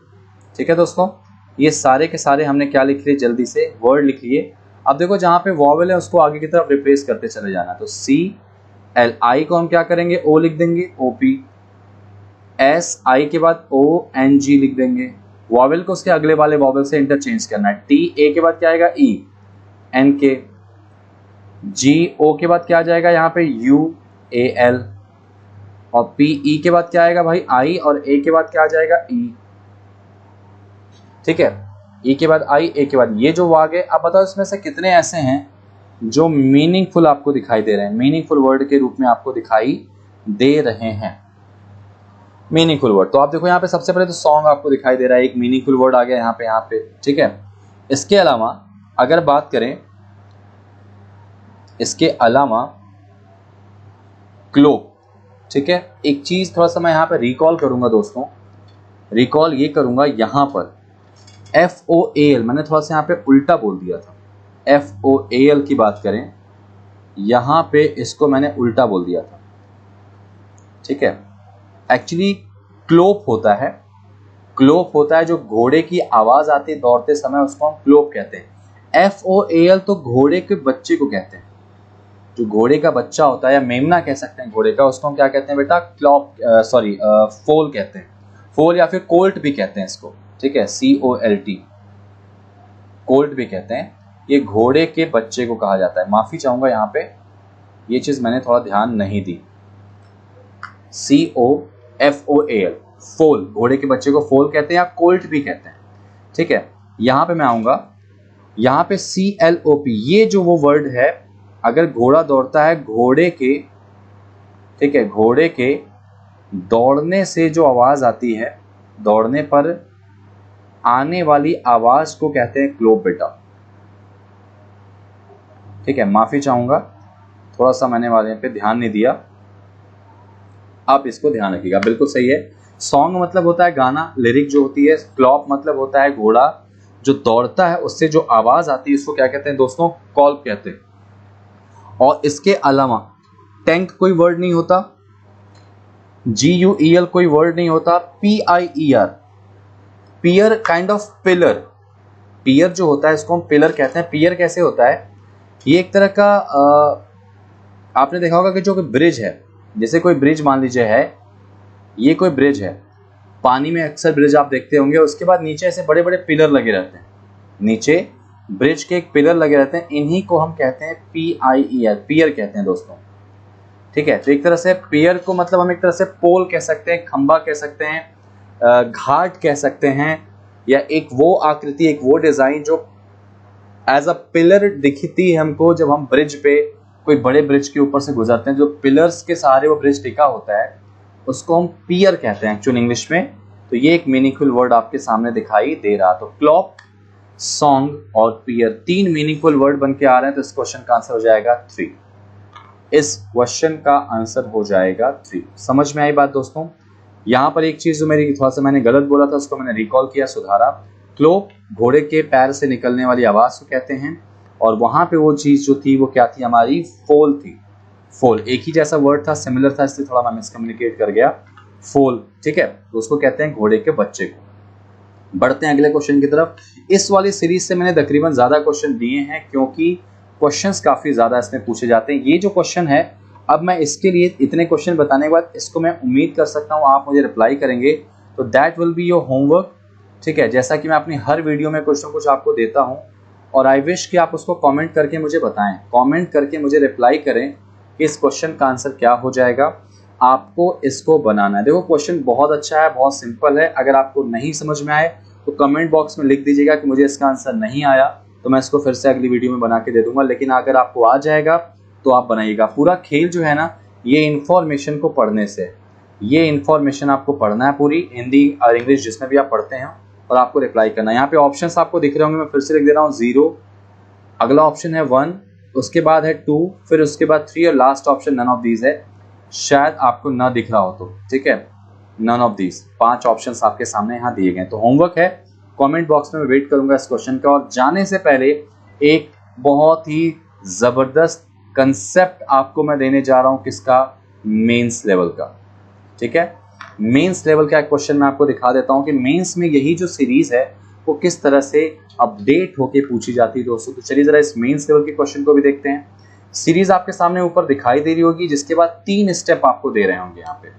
S1: ठीक है दोस्तों, ये सारे के सारे हमने क्या लिख लिए, जल्दी से वर्ड लिख लिए। अब देखो जहां पे वॉवेल है उसको आगे की तरफ रिप्लेस करते चले जाना। तो CLI को हम क्या करेंगे, O लिख देंगे, OP। SI के बाद ONG लिख देंगे। वॉवेल को उसके अगले वाले वॉवेल से इंटरचेंज करना है। TA के बाद क्या आएगा, ENK। GO के बाद क्या आ जाएगा यहाँ पे, UAL। और PE के बाद क्या आएगा भाई, I। और A के बाद क्या आ जाएगा, E। ठीक है, E के बाद I, A के बाद ये जो वाग है। अब बताओ इसमें से कितने ऐसे हैं जो मीनिंगफुल आपको दिखाई दे रहे हैं, मीनिंगफुल वर्ड के रूप में आपको दिखाई दे रहे हैं। मीनिंगफुल वर्ड तो आप देखो यहाँ पे सबसे पहले तो सॉन्ग आपको दिखाई दे रहा है, एक मीनिंगफुल वर्ड आ गया यहाँ पे। ठीक है, इसके अलावा अगर बात करें, इसके अलावा क्लोब। ठीक है, एक चीज थोड़ा सा मैं यहाँ पे रिकॉल करूंगा दोस्तों, रिकॉल ये करूंगा यहाँ पर FOAL, मैंने थोड़ा सा यहाँ पे उल्टा बोल दिया था। FOAL की बात करें, यहाँ पे इसको मैंने उल्टा बोल दिया था। ठीक है, एक्चुअली क्लोप होता है, क्लोप होता है जो घोड़े की आवाज आती है दौड़ते समय, उसको हम क्लोप कहते हैं। FOAL तो घोड़े के बच्चे को कहते हैं, जो घोड़े का बच्चा होता है या मेमना कह सकते हैं घोड़े का, उसको हम क्या कहते हैं बेटा, क्लॉप, फोल कहते हैं। फोल या फिर कोल्ट भी कहते हैं इसको। ठीक है, COLT, कोल्ट भी कहते हैं। ये घोड़े के बच्चे को कहा जाता है। माफी चाहूंगा यहाँ पे, ये चीज मैंने थोड़ा ध्यान नहीं दी। COFOAL, फोल, घोड़े के बच्चे को फोल कहते हैं या कोल्ट भी कहते हैं। ठीक है, यहां पे मैं आऊंगा, यहां पे CLOP, ये जो वो वर्ड है, अगर घोड़ा दौड़ता है, घोड़े के, ठीक है, घोड़े के दौड़ने से जो आवाज आती है, दौड़ने पर आने वाली आवाज को कहते हैं क्लोप बेटा। ठीक है, माफी चाहूंगा, थोड़ा सा मैंने वाले पे ध्यान नहीं दिया, आप इसको ध्यान रखिएगा। बिल्कुल सही है। सॉन्ग मतलब होता है गाना, लिरिक जो होती है। क्लॉप मतलब होता है घोड़ा जो दौड़ता है, उससे जो आवाज आती है, इसको क्या कहते हैं दोस्तों, कॉल्प कहते हैं। और इसके अलावा टैंक कोई वर्ड नहीं होता, GUEL कोई वर्ड नहीं होता, PIER, pier kind of pillar. Pier जो होता है इसको हम पिलर कहते हैं। पियर कैसे होता है, ये एक तरह का आपने देखा होगा कि जो ब्रिज है, जैसे कोई ब्रिज मान लीजिए है, ये कोई ब्रिज है, पानी में अक्सर ब्रिज आप देखते होंगे, उसके बाद नीचे ऐसे बड़े बड़े पिलर लगे रहते हैं, नीचे ब्रिज के एक पिलर लगे रहते हैं, इन्हीं को हम कहते हैं PIER, पियर कहते हैं दोस्तों। ठीक है, तो एक तरह से पियर को मतलब हम एक तरह से पोल कह सकते हैं, खंबा कह सकते हैं, घाट कह सकते हैं, या एक वो आकृति, एक वो डिजाइन जो एज अ पिलर दिखती है हमको जब हम ब्रिज पे, कोई बड़े ब्रिज के ऊपर से गुजरते हैं, जो पिलर्स के सहारे वो ब्रिज टिका होता है, उसको हम पियर कहते हैं एक्चुअल इंग्लिश में। तो ये एक मीनिंगफुल वर्ड आपके सामने दिखाई दे रहा। तो क्लॉप, सॉन्ग और पियर, 3 मीनिंगफुल वर्ड बन के आ रहे हैं। तो इस क्वेश्चन का आंसर हो जाएगा 3। इस क्वेश्चन का आंसर हो जाएगा 3। समझ में आई बात दोस्तों? यहाँ पर एक चीज जो मेरी थोड़ा सा मैंने गलत बोला था, उसको मैंने रिकॉल किया, सुधारा। क्लोप घोड़े के पैर से निकलने वाली आवाज को कहते हैं, और वहां पे वो चीज जो थी वो क्या थी, हमारी फोल थी। फोल एक ही जैसा वर्ड था, सिमिलर था, इसलिए थोड़ा मैं मिसकम्युनिकेट कर गया। फोल, ठीक है, तो उसको कहते हैं घोड़े के बच्चे को। बढ़ते हैं अगले क्वेश्चन की तरफ। इस वाली सीरीज से मैंने तकरीबन ज्यादा क्वेश्चन दिए हैं, क्योंकि क्वेश्चंस काफी ज्यादा इसमें पूछे जाते हैं। ये जो क्वेश्चन है, अब मैं इसके लिए इतने क्वेश्चन बताने के बाद इसको मैं उम्मीद कर सकता हूँ आप मुझे रिप्लाई करेंगे, तो that will be your homework. ठीक है, जैसा कि मैं अपनी हर वीडियो में कुछ ना कुछ आपको देता हूँ, और आई विश कि आप उसको कमेंट करके मुझे बताएं, कमेंट करके मुझे रिप्लाई करें कि इस क्वेश्चन का आंसर क्या हो जाएगा। आपको इसको बनाना है। देखो क्वेश्चन बहुत अच्छा है, बहुत सिंपल है। अगर आपको नहीं समझ में आए तो कमेंट बॉक्स में लिख दीजिएगा कि मुझे इसका आंसर नहीं आया, तो मैं इसको फिर से अगली वीडियो में बना के दे दूंगा। लेकिन अगर आपको आ जाएगा तो आप बनाइएगा। पूरा खेल जो है ना, ये इन्फॉर्मेशन को पढ़ने से, ये इन्फॉर्मेशन आपको पढ़ना है पूरी, हिंदी और इंग्लिश जिसमें भी आप पढ़ते हैं, और आपको रिप्लाई करना है। यहाँ पे ऑप्शंस आपको दिख रहे होंगे, मैं फिर से लिख दे रहा हूँ। 0, अगला ऑप्शन है 1, उसके बाद है 2, फिर उसके बाद 3 और last option none of these है। शायद आपको ना दिख रहा हो तो ठीक है, नन ऑफ दीज 5 ऑप्शंस आपके सामने यहाँ दिए गए। तो होमवर्क है, कमेंट बॉक्स में वेट करूंगा इस क्वेश्चन का। और जाने से पहले एक बहुत ही जबरदस्त कंसेप्ट आपको मैं देने जा रहा हूं, किसका? मेंस लेवल का। ठीक है, मेंस लेवल का एक क्वेश्चन मैं आपको दिखा देता हूं कि मेंस में यही जो सीरीज है वो किस तरह से अपडेट होके पूछी जाती है दोस्तों। तो चलिए जरा इस मेंस लेवल के क्वेश्चन को भी देखते हैं। सीरीज आपके सामने ऊपर दिखाई दे रही होगी, जिसके बाद 3 स्टेप आपको दे रहे होंगे। यहाँ पे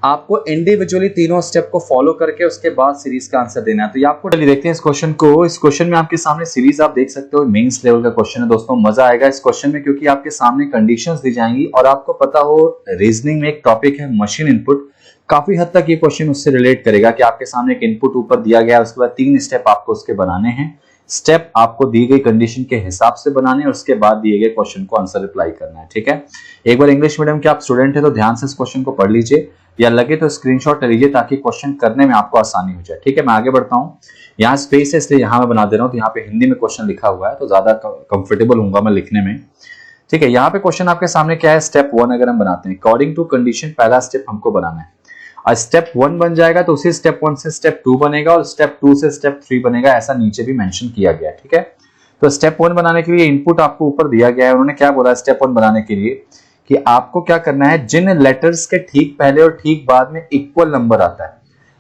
S1: आपको इंडिविजुअली तीनों स्टेप को फॉलो करके उसके बाद सीरीज का आंसर देना है। तो ये आपको चलिए देखते हैं इस क्वेश्चन को। इस क्वेश्चन में आपके सामने सीरीज आप देख सकते हो, मेंस लेवल का क्वेश्चन है दोस्तों। मजा आएगा इस क्वेश्चन में, क्योंकि आपके सामने कंडीशंस दी जाएंगी, और आपको पता हो रीजनिंग में एक टॉपिक है मशीन इनपुट। काफी हद तक ये क्वेश्चन उससे रिलेट करेगा कि आपके सामने एक इनपुट ऊपर दिया गया है, उसके बाद 3 स्टेप आपको उसके बनाने हैं। स्टेप आपको दी गई कंडीशन के हिसाब से बनाने और उसके बाद दिए गए क्वेश्चन को आंसर रिप्लाई करना है। ठीक है, एक बार इंग्लिश मीडियम के आप स्टूडेंट हैं तो ध्यान से इस क्वेश्चन को पढ़ लीजिए, या लगे तो स्क्रीनशॉट ले लीजिए ताकि क्वेश्चन करने में आपको आसानी हो जाए। ठीक है, मैं आगे बढ़ता हूँ। यहाँ स्पेस है इसलिए यहाँ मैं बना दे रहा हूँ, तो यहाँ पे हिंदी में क्वेश्चन लिखा हुआ है तो ज्यादा कंफर्टेबल होऊंगा मैं लिखने में। ठीक है, यहाँ पे क्वेश्चन आपके सामने क्या है? स्टेप 1 अगर हम बनाते हैं, अकॉर्डिंग टू कंडीशन पहला स्टेप हमको बनाना है। और स्टेप 1 बन जाएगा तो उसी स्टेप 1 से स्टेप 2 बनेगा, और स्टेप 2 से स्टेप 3 बनेगा। ऐसा नीचे भी मेंशन किया गया है। ठीक है, तो स्टेप 1 बनाने के लिए इनपुट आपको ऊपर दिया गया है। उन्होंने क्या बोला स्टेप 1 बनाने के लिए कि आपको क्या करना है, जिन लेटर्स के ठीक पहले और ठीक बाद में इक्वल नंबर आता है,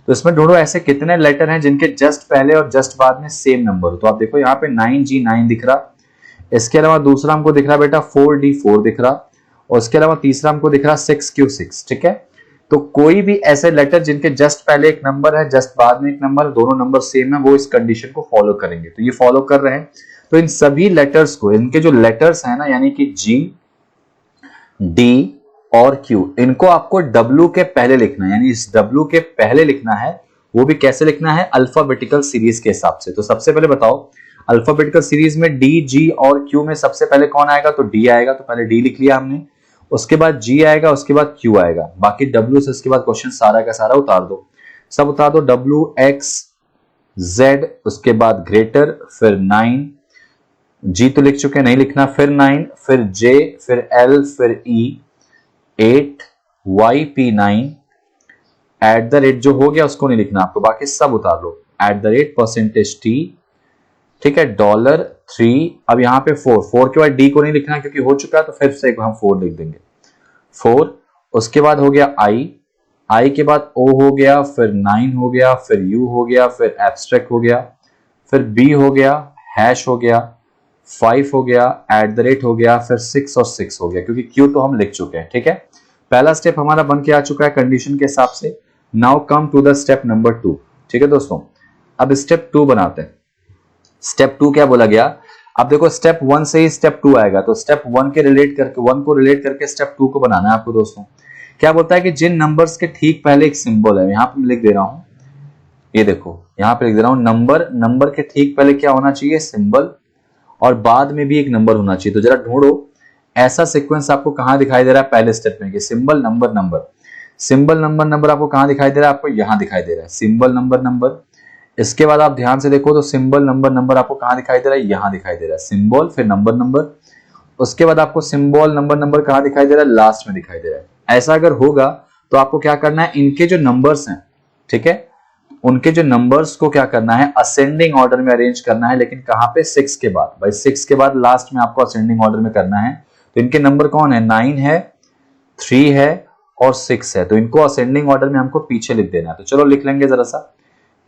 S1: तो इसमें ढूंढो ऐसे कितने लेटर हैं जिनके जस्ट पहले और जस्ट बाद में सेम नंबर हो। तो आप देखो यहाँ पे 9G9 दिख रहा, इसके अलावा दूसरा हमको दिख रहा बेटा 4D4 दिख रहा, और उसके अलावा तीसरा हमको दिख रहा 6Q6। ठीक है, तो कोई भी ऐसे लेटर जिनके जस्ट पहले एक नंबर है, जस्ट बाद में एक नंबर, दोनों नंबर सेम है, वो इस कंडीशन को फॉलो करेंगे। तो ये फॉलो कर रहे हैं। तो इन सभी लेटर्स को, इनके जो लेटर्स है ना, यानी कि G, D और Q, इनको आपको W के पहले लिखना है, यानी इस W के पहले लिखना है। वो भी कैसे लिखना है? अल्फाबेटिकल सीरीज के हिसाब से। तो सबसे पहले बताओ, अल्फाबेटिकल सीरीज में D, G और Q में सबसे पहले कौन आएगा? तो D आएगा, तो पहले D लिख लिया हमने, उसके बाद G आएगा, उसके बाद Q आएगा, बाकी W से उसके बाद क्वेश्चन सारा का सारा उतार दो, सब उतार दो। W, X, Z, उसके बाद ग्रेटर, फिर 9, G तो लिख चुके, नहीं लिखना, फिर 9, फिर J, फिर L, फिर E, 8, Y, P9, at the rate जो हो गया उसको नहीं लिखना आपको, बाकी सब उतार लो, एट द रेट %T। ठीक है, $3। अब यहाँ पे 4 के बाद D को नहीं लिखना क्योंकि हो चुका है, तो फिर से हम 4 लिख देंगे, 4। उसके बाद हो गया I के बाद O हो गया, फिर 9 हो गया, फिर U हो गया, फिर एब्स्ट्रैक्ट हो गया, फिर B हो गया, हैश हो गया, 5 हो गया, एट द रेट हो गया, फिर 6 और 6 हो गया, क्योंकि Q तो हम लिख चुके हैं। ठीक है, पहला स्टेप हमारा बन के आ चुका है कंडीशन के हिसाब से। Now come to the step number 2। ठीक है दोस्तों, अब स्टेप 2 बनाते हैं। स्टेप 2 क्या बोला गया? अब देखो स्टेप 1 से ही स्टेप 2 आएगा, तो स्टेप 1 के रिलेट करके, 1 को रिलेट करके स्टेप 2 को बनाना है आपको दोस्तों। क्या बोलता है कि जिन नंबर्स के ठीक पहले एक सिंबल है, यहां पे मैं लिख दे रहा हूं, ये देखो यहां पे लिख दे रहा हूं, नंबर के ठीक पहले क्या होना चाहिए? सिंबल, और बाद में भी एक नंबर होना चाहिए। तो जरा ढूंढो ऐसा सीक्वेंस आपको कहां दिखाई दे रहा है पहले स्टेप में, कि symbol number number, symbol number number आपको कहां दिखाई दे रहा है? आपको यहां दिखाई दे रहा है, सिंबल नंबर नंबर। इसके बाद आप ध्यान से देखो तो सिंबल नंबर नंबर आपको कहां दिखाई दे रहा है? यहां दिखाई दे रहा है, सिंबल फिर नंबर नंबर। उसके बाद आपको सिंबल नंबर नंबर कहां दिखाई दे रहा है? लास्ट में दिखाई दे रहा है। ऐसा अगर होगा तो आपको क्या करना है, इनके जो नंबर्स हैं, ठीक है, उनके जो नंबर्स को क्या करना है? असेंडिंग ऑर्डर में अरेंज करना है। लेकिन कहां पे? 6 के बाद, भाई 6 के बाद लास्ट में आपको असेंडिंग ऑर्डर में करना है। तो इनके नंबर कौन है? 9 है, 3 है और 6 है, तो इनको असेंडिंग ऑर्डर में हमको पीछे लिख देना है। तो चलो लिख लेंगे जरा सा,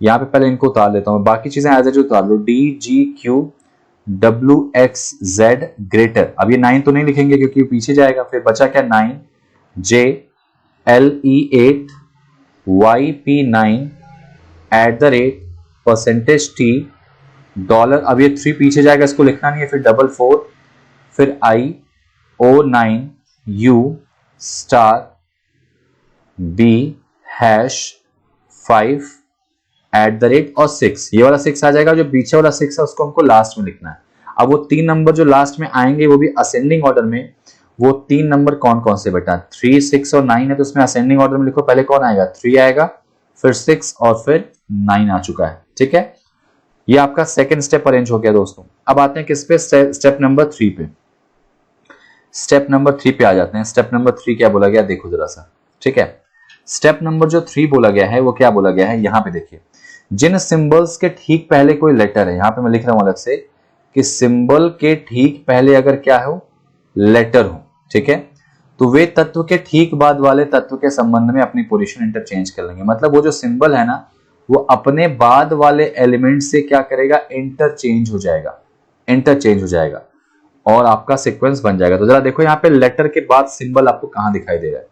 S1: यहाँ पे पहले इनको उतार लेता हूं, बाकी चीजें एज एज उतार लो, D, G, Q, WXZ greater, अब ये 9 तो नहीं लिखेंगे क्योंकि पीछे जाएगा, फिर बचा क्या 9 JLE8 YP9 @% डॉलर, अब ये 3 पीछे जाएगा, इसको लिखना नहीं है, फिर 44 फिर I09U स्टार B #5 और 6, ये वाला 6 आ जाएगा, जो पीछे वाला 6 है उसको हमको लास्ट में लिखना है। अब वो 3 नंबर जो लास्ट में आएंगे वो भी असेंडिंग ऑर्डर में, वो 3 नंबर कौन कौन से बेटा, 3, 6 और 9 है, तो उसमें असेंडिंग ऑर्डर में लिखो, पहले कौन आएगा 3 आएगा, फिर 6 और फिर 9 आ चुका है। ठीक है, ये आपका सेकंड स्टेप अरेंज हो गया दोस्तों। अब आते हैं किस पे, स्टेप नंबर 3 पे। स्टेप नंबर 3 पे आ जाते हैं। स्टेप नंबर 3 क्या बोला गया देखो जरा सा। ठीक है, स्टेप नंबर जो 3 बोला गया है वो क्या बोला गया है, यहां पे देखिए, जिन सिंबल्स के ठीक पहले कोई लेटर है, यहां पे मैं लिख रहा हूं अलग से कि सिंबल के ठीक पहले अगर क्या हो, लेटर हो, ठीक है, तो वे तत्व के ठीक बाद वाले तत्व के संबंध में अपनी पोजीशन इंटरचेंज कर लेंगे। मतलब वो जो सिंबल है ना, वो अपने बाद वाले एलिमेंट से क्या करेगा, इंटरचेंज हो जाएगा, इंटरचेंज हो जाएगा और आपका सीक्वेंस बन जाएगा। तो जरा देखो यहाँ पे लेटर के बाद सिंबल आपको कहां दिखाई दे रहा है,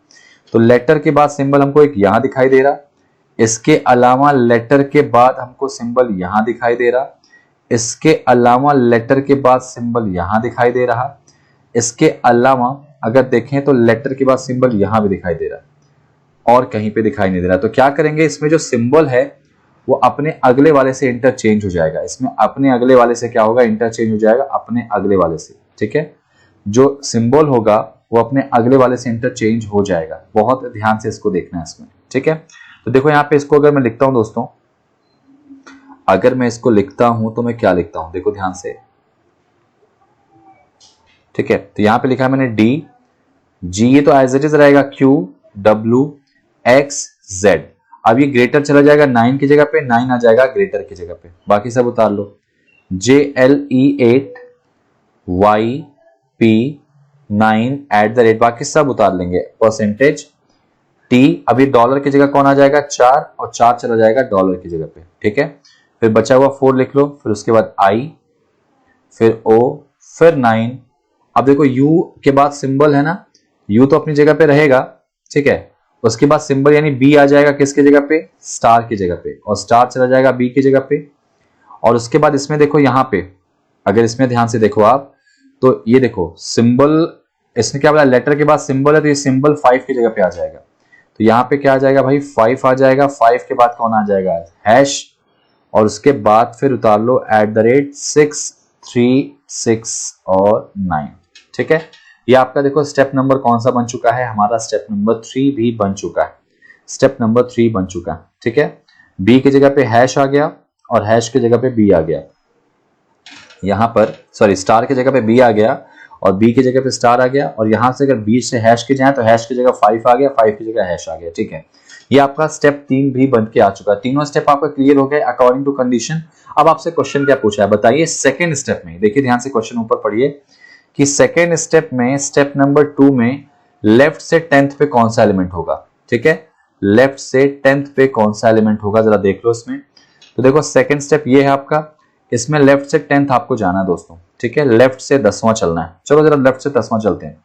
S1: तो लेटर के बाद सिंबल हमको एक यहां दिखाई दे रहा, इसके अलावा लेटर के बाद हमको सिंबल यहां दिखाई दे रहा, इसके अलावा लेटर के बाद सिंबल यहां दिखाई दे रहा, इसके अलावा अगर देखें तो लेटर के बाद सिंबल यहां भी दिखाई दे रहा और कहीं पे दिखाई नहीं दे रहा। तो क्या करेंगे, इसमें जो सिंबल है वो अपने अगले वाले से इंटरचेंज हो जाएगा, इसमें अपने अगले वाले से क्या होगा, इंटरचेंज हो जाएगा अपने अगले वाले से। ठीक है, जो सिंबल होगा वो अपने अगले वाले से इंटरचेंज हो जाएगा, बहुत ध्यान से इसको देखना है इसमें। ठीक है, तो देखो यहाँ पे इसको अगर मैं लिखता हूं दोस्तों, अगर मैं इसको लिखता हूं तो मैं क्या लिखता हूं, देखो ध्यान से। ठीक है, तो यहां पे लिखा है मैंने D G, ये तो एज इट इज रहेगा Q W X Z। अब ये ग्रेटर चला जाएगा 9 की जगह पे, 9 आ जाएगा ग्रेटर की जगह पे, बाकी सब उतार लो। JLE8 YP9 @ बाकी सब उतार लेंगे, परसेंटेज T, अभी डॉलर की जगह कौन आ जाएगा 4, और 4 चला जाएगा डॉलर की जगह पे। ठीक है, फिर बचा हुआ 4 लिख लो, फिर उसके बाद I, फिर O, फिर 9। अब देखो U के बाद सिंबल है ना, U तो अपनी जगह पे रहेगा, ठीक है, उसके बाद सिंबल यानी B आ जाएगा किसकी जगह पे, स्टार की जगह पे, और स्टार चला जाएगा B की जगह पे। और उसके बाद इसमें देखो यहां पे, अगर इसमें ध्यान से देखो आप, तो ये देखो सिंबल, इसमें क्या बोला, लेटर के बाद सिंबल है, तो ये सिंबल 5 की जगह पे आ जाएगा। तो यहाँ पे क्या आ जाएगा भाई, 5 आ जाएगा, 5 के बाद कौन आ जाएगा, हैश, और उसके बाद फिर उतार लो @6 3 6 और 9। ठीक है, ये आपका देखो स्टेप नंबर कौन सा बन चुका है, हमारा स्टेप नंबर 3 भी बन चुका है, स्टेप नंबर 3 बन चुका है। ठीक है, बी की जगह पे हैश आ गया और हैश की जगह पे बी आ गया, यहां पर सॉरी स्टार की जगह पे बी आ गया और बी की जगह पे स्टार आ गया, और यहां से अगर बी से हैश के जाए तो हैश की जगह 5 आ गया, 5 की जगह हैश आ गया। ठीक है, ये आपका स्टेप 3 भी बन के आ चुका है, तीनों स्टेप आपका क्लियर हो गए अकॉर्डिंग टू कंडीशन। अब आपसे क्वेश्चन क्या पूछा है बताइए, सेकंड स्टेप में देखिए ध्यान से, क्वेश्चन ऊपर पढ़िए कि सेकंड स्टेप में, स्टेप नंबर 2 में लेफ्ट से 10th पे कौन सा एलिमेंट होगा। ठीक है, लेफ्ट से 10th पे कौन सा एलिमेंट होगा, जरा देख लो इसमें। तो देखो सेकंड स्टेप ये है आपका, इसमें लेफ्ट से 10th आपको जाना है दोस्तों। ठीक है, लेफ्ट से 10वां चलना है, चलो जरा लेफ्ट से 10वां चलते हैं।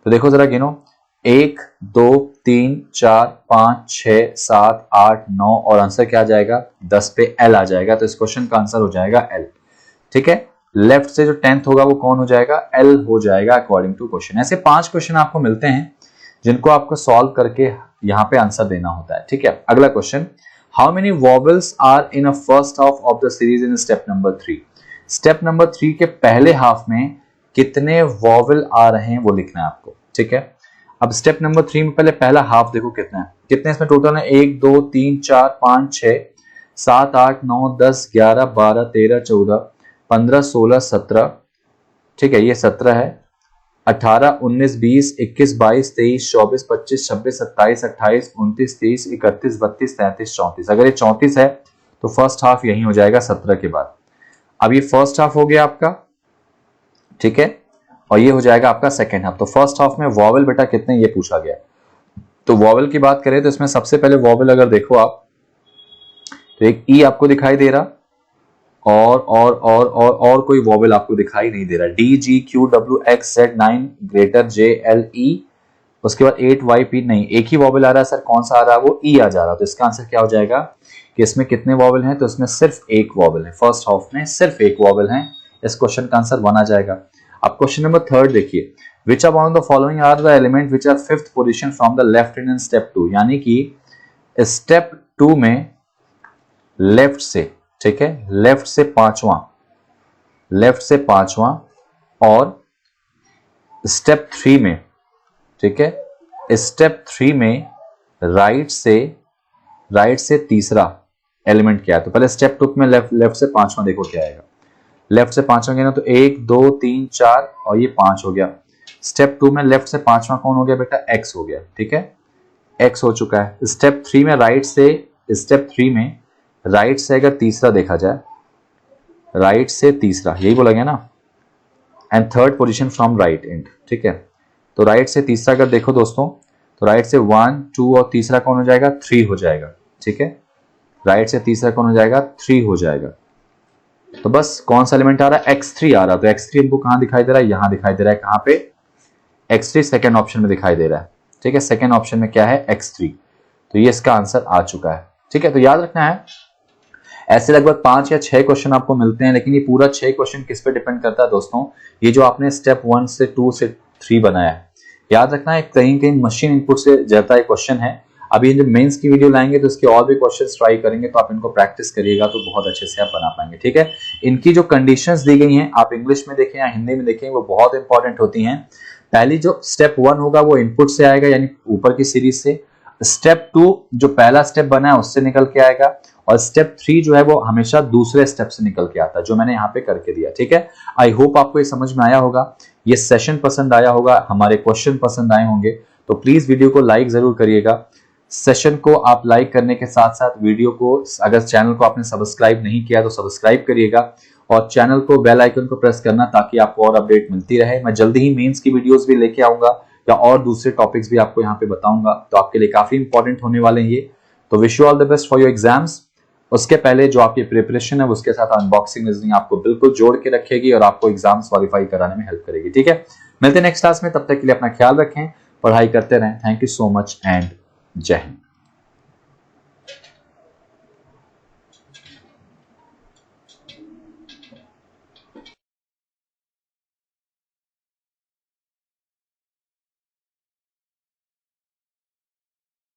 S1: तो देखो जरा गिनो, 1 2 3 4 5 6 7 8 9 और आंसर क्या आ जाएगा, 10 पे L आ जाएगा, तो इस क्वेश्चन का आंसर हो जाएगा L। ठीक है, लेफ्ट से जो 10th होगा वो कौन हो जाएगा, L हो जाएगा अकॉर्डिंग टू क्वेश्चन। ऐसे 5 क्वेश्चन आपको मिलते हैं जिनको आपको सॉल्व करके यहाँ पे आंसर देना होता है। ठीक है, अगला question, how many vowels are in a first half of the series in step number 3। Step number 3 के पहले हाफ में कितने वॉवेल आ रहे हैं वो लिखना है आपको। ठीक है, अब स्टेप नंबर 3 में पहले पहला हाफ देखो कितना है, कितने इसमें टोटल है, 1 2 3 4 5 6 7 8 9 10 11 12 13 14 15 16 17। ठीक है, ये 17 है, 18 19 20 21 22 23 24 25 26 27 28 29 30 31 32 33 34। अगर ये 34 है तो फर्स्ट हाफ यही हो जाएगा 17 के बाद। अब ये फर्स्ट हाफ हो गया आपका, ठीक है, और ये हो जाएगा आपका सेकेंड हाफ। तो फर्स्ट हाफ में वॉवेल बेटा कितने ये पूछा गया, तो वॉवेल की बात करें तो इसमें सबसे पहले वॉवेल अगर देखो आप, तो एक ई आपको दिखाई दे रहा और कोई वॉवेल आपको दिखाई नहीं दे रहा। D G Q W x Z 9 greater J L E, उसके बाद 8 वाई पी, नहीं एक ही वॉवेल आ रहा है सर, कौन सा आ रहा है, वो ई आ जा रहा है। तो इसका आंसर क्या हो जाएगा कि इसमें कितने वॉवेल हैं, तो इसमें सिर्फ एक वॉवेल है, फर्स्ट हाफ में सिर्फ एक वॉवेल है। इस क्वेश्चन का आंसर 1 आ जाएगा। अब क्वेश्चन नंबर 3 देखिए, which among the following are the element which are 5th position from the left hand in step 2, यानी कि स्टेप 2 में लेफ्ट से, ठीक है, लेफ्ट से पांचवां और स्टेप 3 में, ठीक है, स्टेप 3 में राइट से तीसरा एलिमेंट क्या है। तो पहले स्टेप 2 में लेफ्ट से पांचवां देखो क्या आएगा। लेफ्ट से पांचवां गया ना तो 1 2 3 4 और ये 5 हो गया। स्टेप 2 में लेफ्ट से पांचवां कौन हो गया बेटा, एक्स हो गया, ठीक है, एक्स हो चुका है। स्टेप 3 में राइट से अगर तीसरा देखा जाए, राइट से तीसरा यही बोला गया ना, and 3rd position from right and, ठीक है। तो राइट से तीसरा अगर देखो दोस्तों, तो राइट से 1 2 और तीसरा कौन हो जाएगा, 3 हो जाएगा, ठीक है। राइट से तीसरा कौन हो जाएगा, 3 हो जाएगा। तो बस कौन सा एलिमेंट आ रहा है, x3 आ रहा है। तो x3 हमको कहां दिखाई दे रहा है, यहां दिखाई दे रहा है, कहां पे, x3 सेकंड ऑप्शन में दिखाई दे रहा है, ठीक है। सेकंड ऑप्शन में क्या है, x3। तो ये इसका आंसर आ चुका है, ठीक है। तो याद रखना है, ऐसे लगभग 5 या 6 क्वेश्चन आपको मिलते हैं, लेकिन ये पूरा 6 क्वेश्चन किस पे डिपेंड करता है दोस्तों, ये जो आपने स्टेप 1 से 2 से 3 बनाया है, याद रखना है कहीं मशीन इनपुट से जाता है क्वेश्चन है। अभी जब मेंस की वीडियो लाएंगे तो इसके और भी क्वेश्चंस ट्राई करेंगे, तो आप इनको प्रैक्टिस करिएगा तो बहुत अच्छे से आप बना पाएंगे, ठीक है। इनकी जो कंडीशंस दी गई हैं, आप इंग्लिश में देखें या हिंदी में देखें, वो बहुत इंपॉर्टेंट होती हैं। पहली जो स्टेप 1 होगा वो इनपुट से आएगा, यानी ऊपर की सीरीज से। स्टेप 2 जो पहला स्टेप बना है उससे निकल के आएगा, और स्टेप 3 जो है वो हमेशा दूसरे स्टेप से निकल के आता है, जो मैंने यहाँ पे करके दिया, ठीक है। आई होप आपको ये समझ में आया होगा, ये सेशन पसंद आया होगा, हमारे क्वेश्चन पसंद आए होंगे। तो प्लीज वीडियो को लाइक जरूर करिएगा। सेशन को आप लाइक करने के साथ साथ वीडियो को, अगर चैनल को आपने सब्सक्राइब नहीं किया तो सब्सक्राइब करिएगा, और चैनल को बेल आइकन को प्रेस करना ताकि आपको और अपडेट मिलती रहे। मैं जल्दी ही मेंस की वीडियोस भी लेके आऊंगा, या और दूसरे टॉपिक्स भी आपको यहाँ पे बताऊंगा, तो आपके लिए काफी इंपॉर्टेंट होने वाले हैं ये। तो wish you all the best for your exams. उसके पहले जो आपकी प्रिपरेशन है उसके साथ अनबॉक्सिंग रीजनिंग आपको बिल्कुल जोड़ के रखेगी और आपको एग्जाम्स क्वालिफाई कराने में हेल्प करेगी, ठीक है। मिलते हैं नेक्स्ट क्लास में, तब तक के लिए अपना ख्याल रखें, पढ़ाई करते रहें। Thank you so much and जय हिंद।